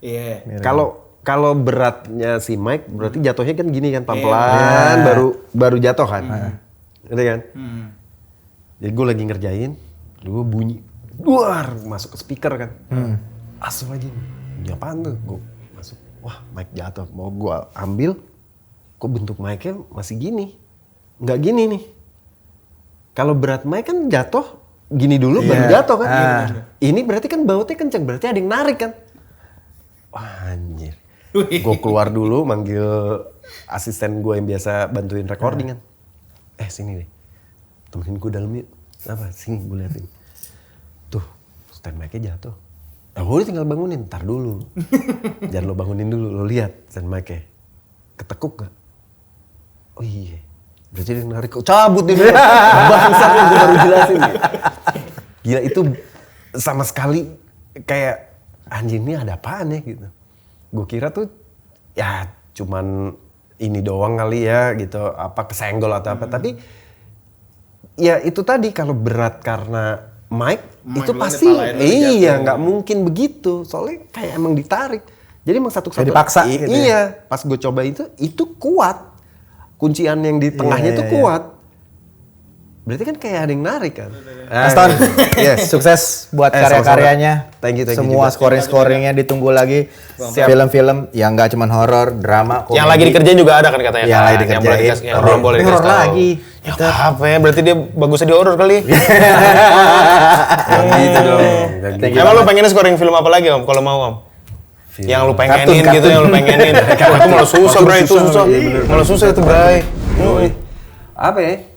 Iya. Kalau beratnya si mic berarti jatuhnya kan gini kan pelan-pelan baru jatuh kan. Gitu kan? Jadi gue lagi ngerjain, gue bunyi, duar masuk ke speaker kan. Asal lagi, ini apaan tuh? Gue masuk, wah mic jatuh. Mau gue ambil, kok bentuk mic-nya masih gini? Nggak gini nih. Kalau berat mic kan jatuh, gini dulu baru jatuh kan. Ini berarti kan bautnya kenceng, berarti ada yang narik kan. Wah anjir. Gue keluar dulu manggil asisten gue yang biasa bantuin recording kan. Sini deh. Temenin gue dalam yuk. Apa? Sini gue liatin. Tuh, stand mic-nya jatuh. Gue tinggal bangunin, ntar dulu. Jangan lo bangunin dulu, lo lihat stand mic-nya. Ketekuk gak? Oh iya. Berarti dia narik, cabut dia dulu. Bangsat gue baru jelasin. Gila itu sama sekali kayak anjing ini ada apaan ya gitu. Gue kira tuh ya cuman ini doang kali ya gitu. Apa kesenggol atau apa. Tapi ya itu tadi kalau berat karena mic itu pasti nggak mungkin begitu soalnya kayak emang ditarik jadi emang satu-satu dipaksa gitu iya ya? Pas gue coba itu kuat kuncian yang di tengahnya itu kuat berarti kan kayak ada yang narik kan. Aston, sukses buat karya-karyanya. Thank you semua scoring-scoringnya ditunggu lagi. Film-film yang nggak cuma horor, drama, komedi. Yang lagi dikerjain juga ada kan katanya. Yang lagi Yang dikerjain. belum boleh horor dikasih tahu. lagi. Ya apa ya, berarti dia bagusnya di horor kali. gitu dong. Emang lu pengennya scoring film apa lagi Om, kalau mau Om? Yang lu pengenin Kartun. gitu, yang lu pengenin. Itu malah susah, Bray, itu susah. Malah susah itu, Bray. Apa ya?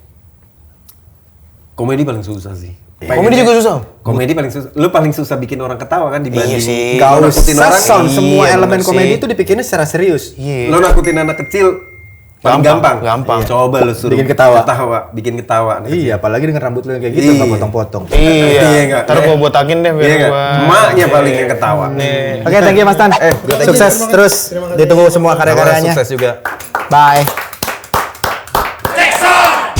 Komedi paling susah sih. Komedi juga susah. Komedi paling susah. Lu paling susah bikin orang ketawa kan dibanding Iya sih. Gak nakutin usah orang. sound, semua Iya, elemen bener komedi sih. itu dipikirin secara serius. Iya. Lu nakutin anak kecil paling gampang. Gampang. Coba lu suruh Bikin ketawa. bikin ketawa. anak kecil. Iya, apalagi dengan rambut lu yang kayak gitu, Iya. nggak potong-potong. Iya Iya. nggak? Ntar gua botakin deh biar Iya nggak? gua. Emaknya paling yang ketawa. Oke, thank you Mas Tan. Sukses terus. Ditunggu semua karya-karyanya. Sukses juga. Bye. Texas!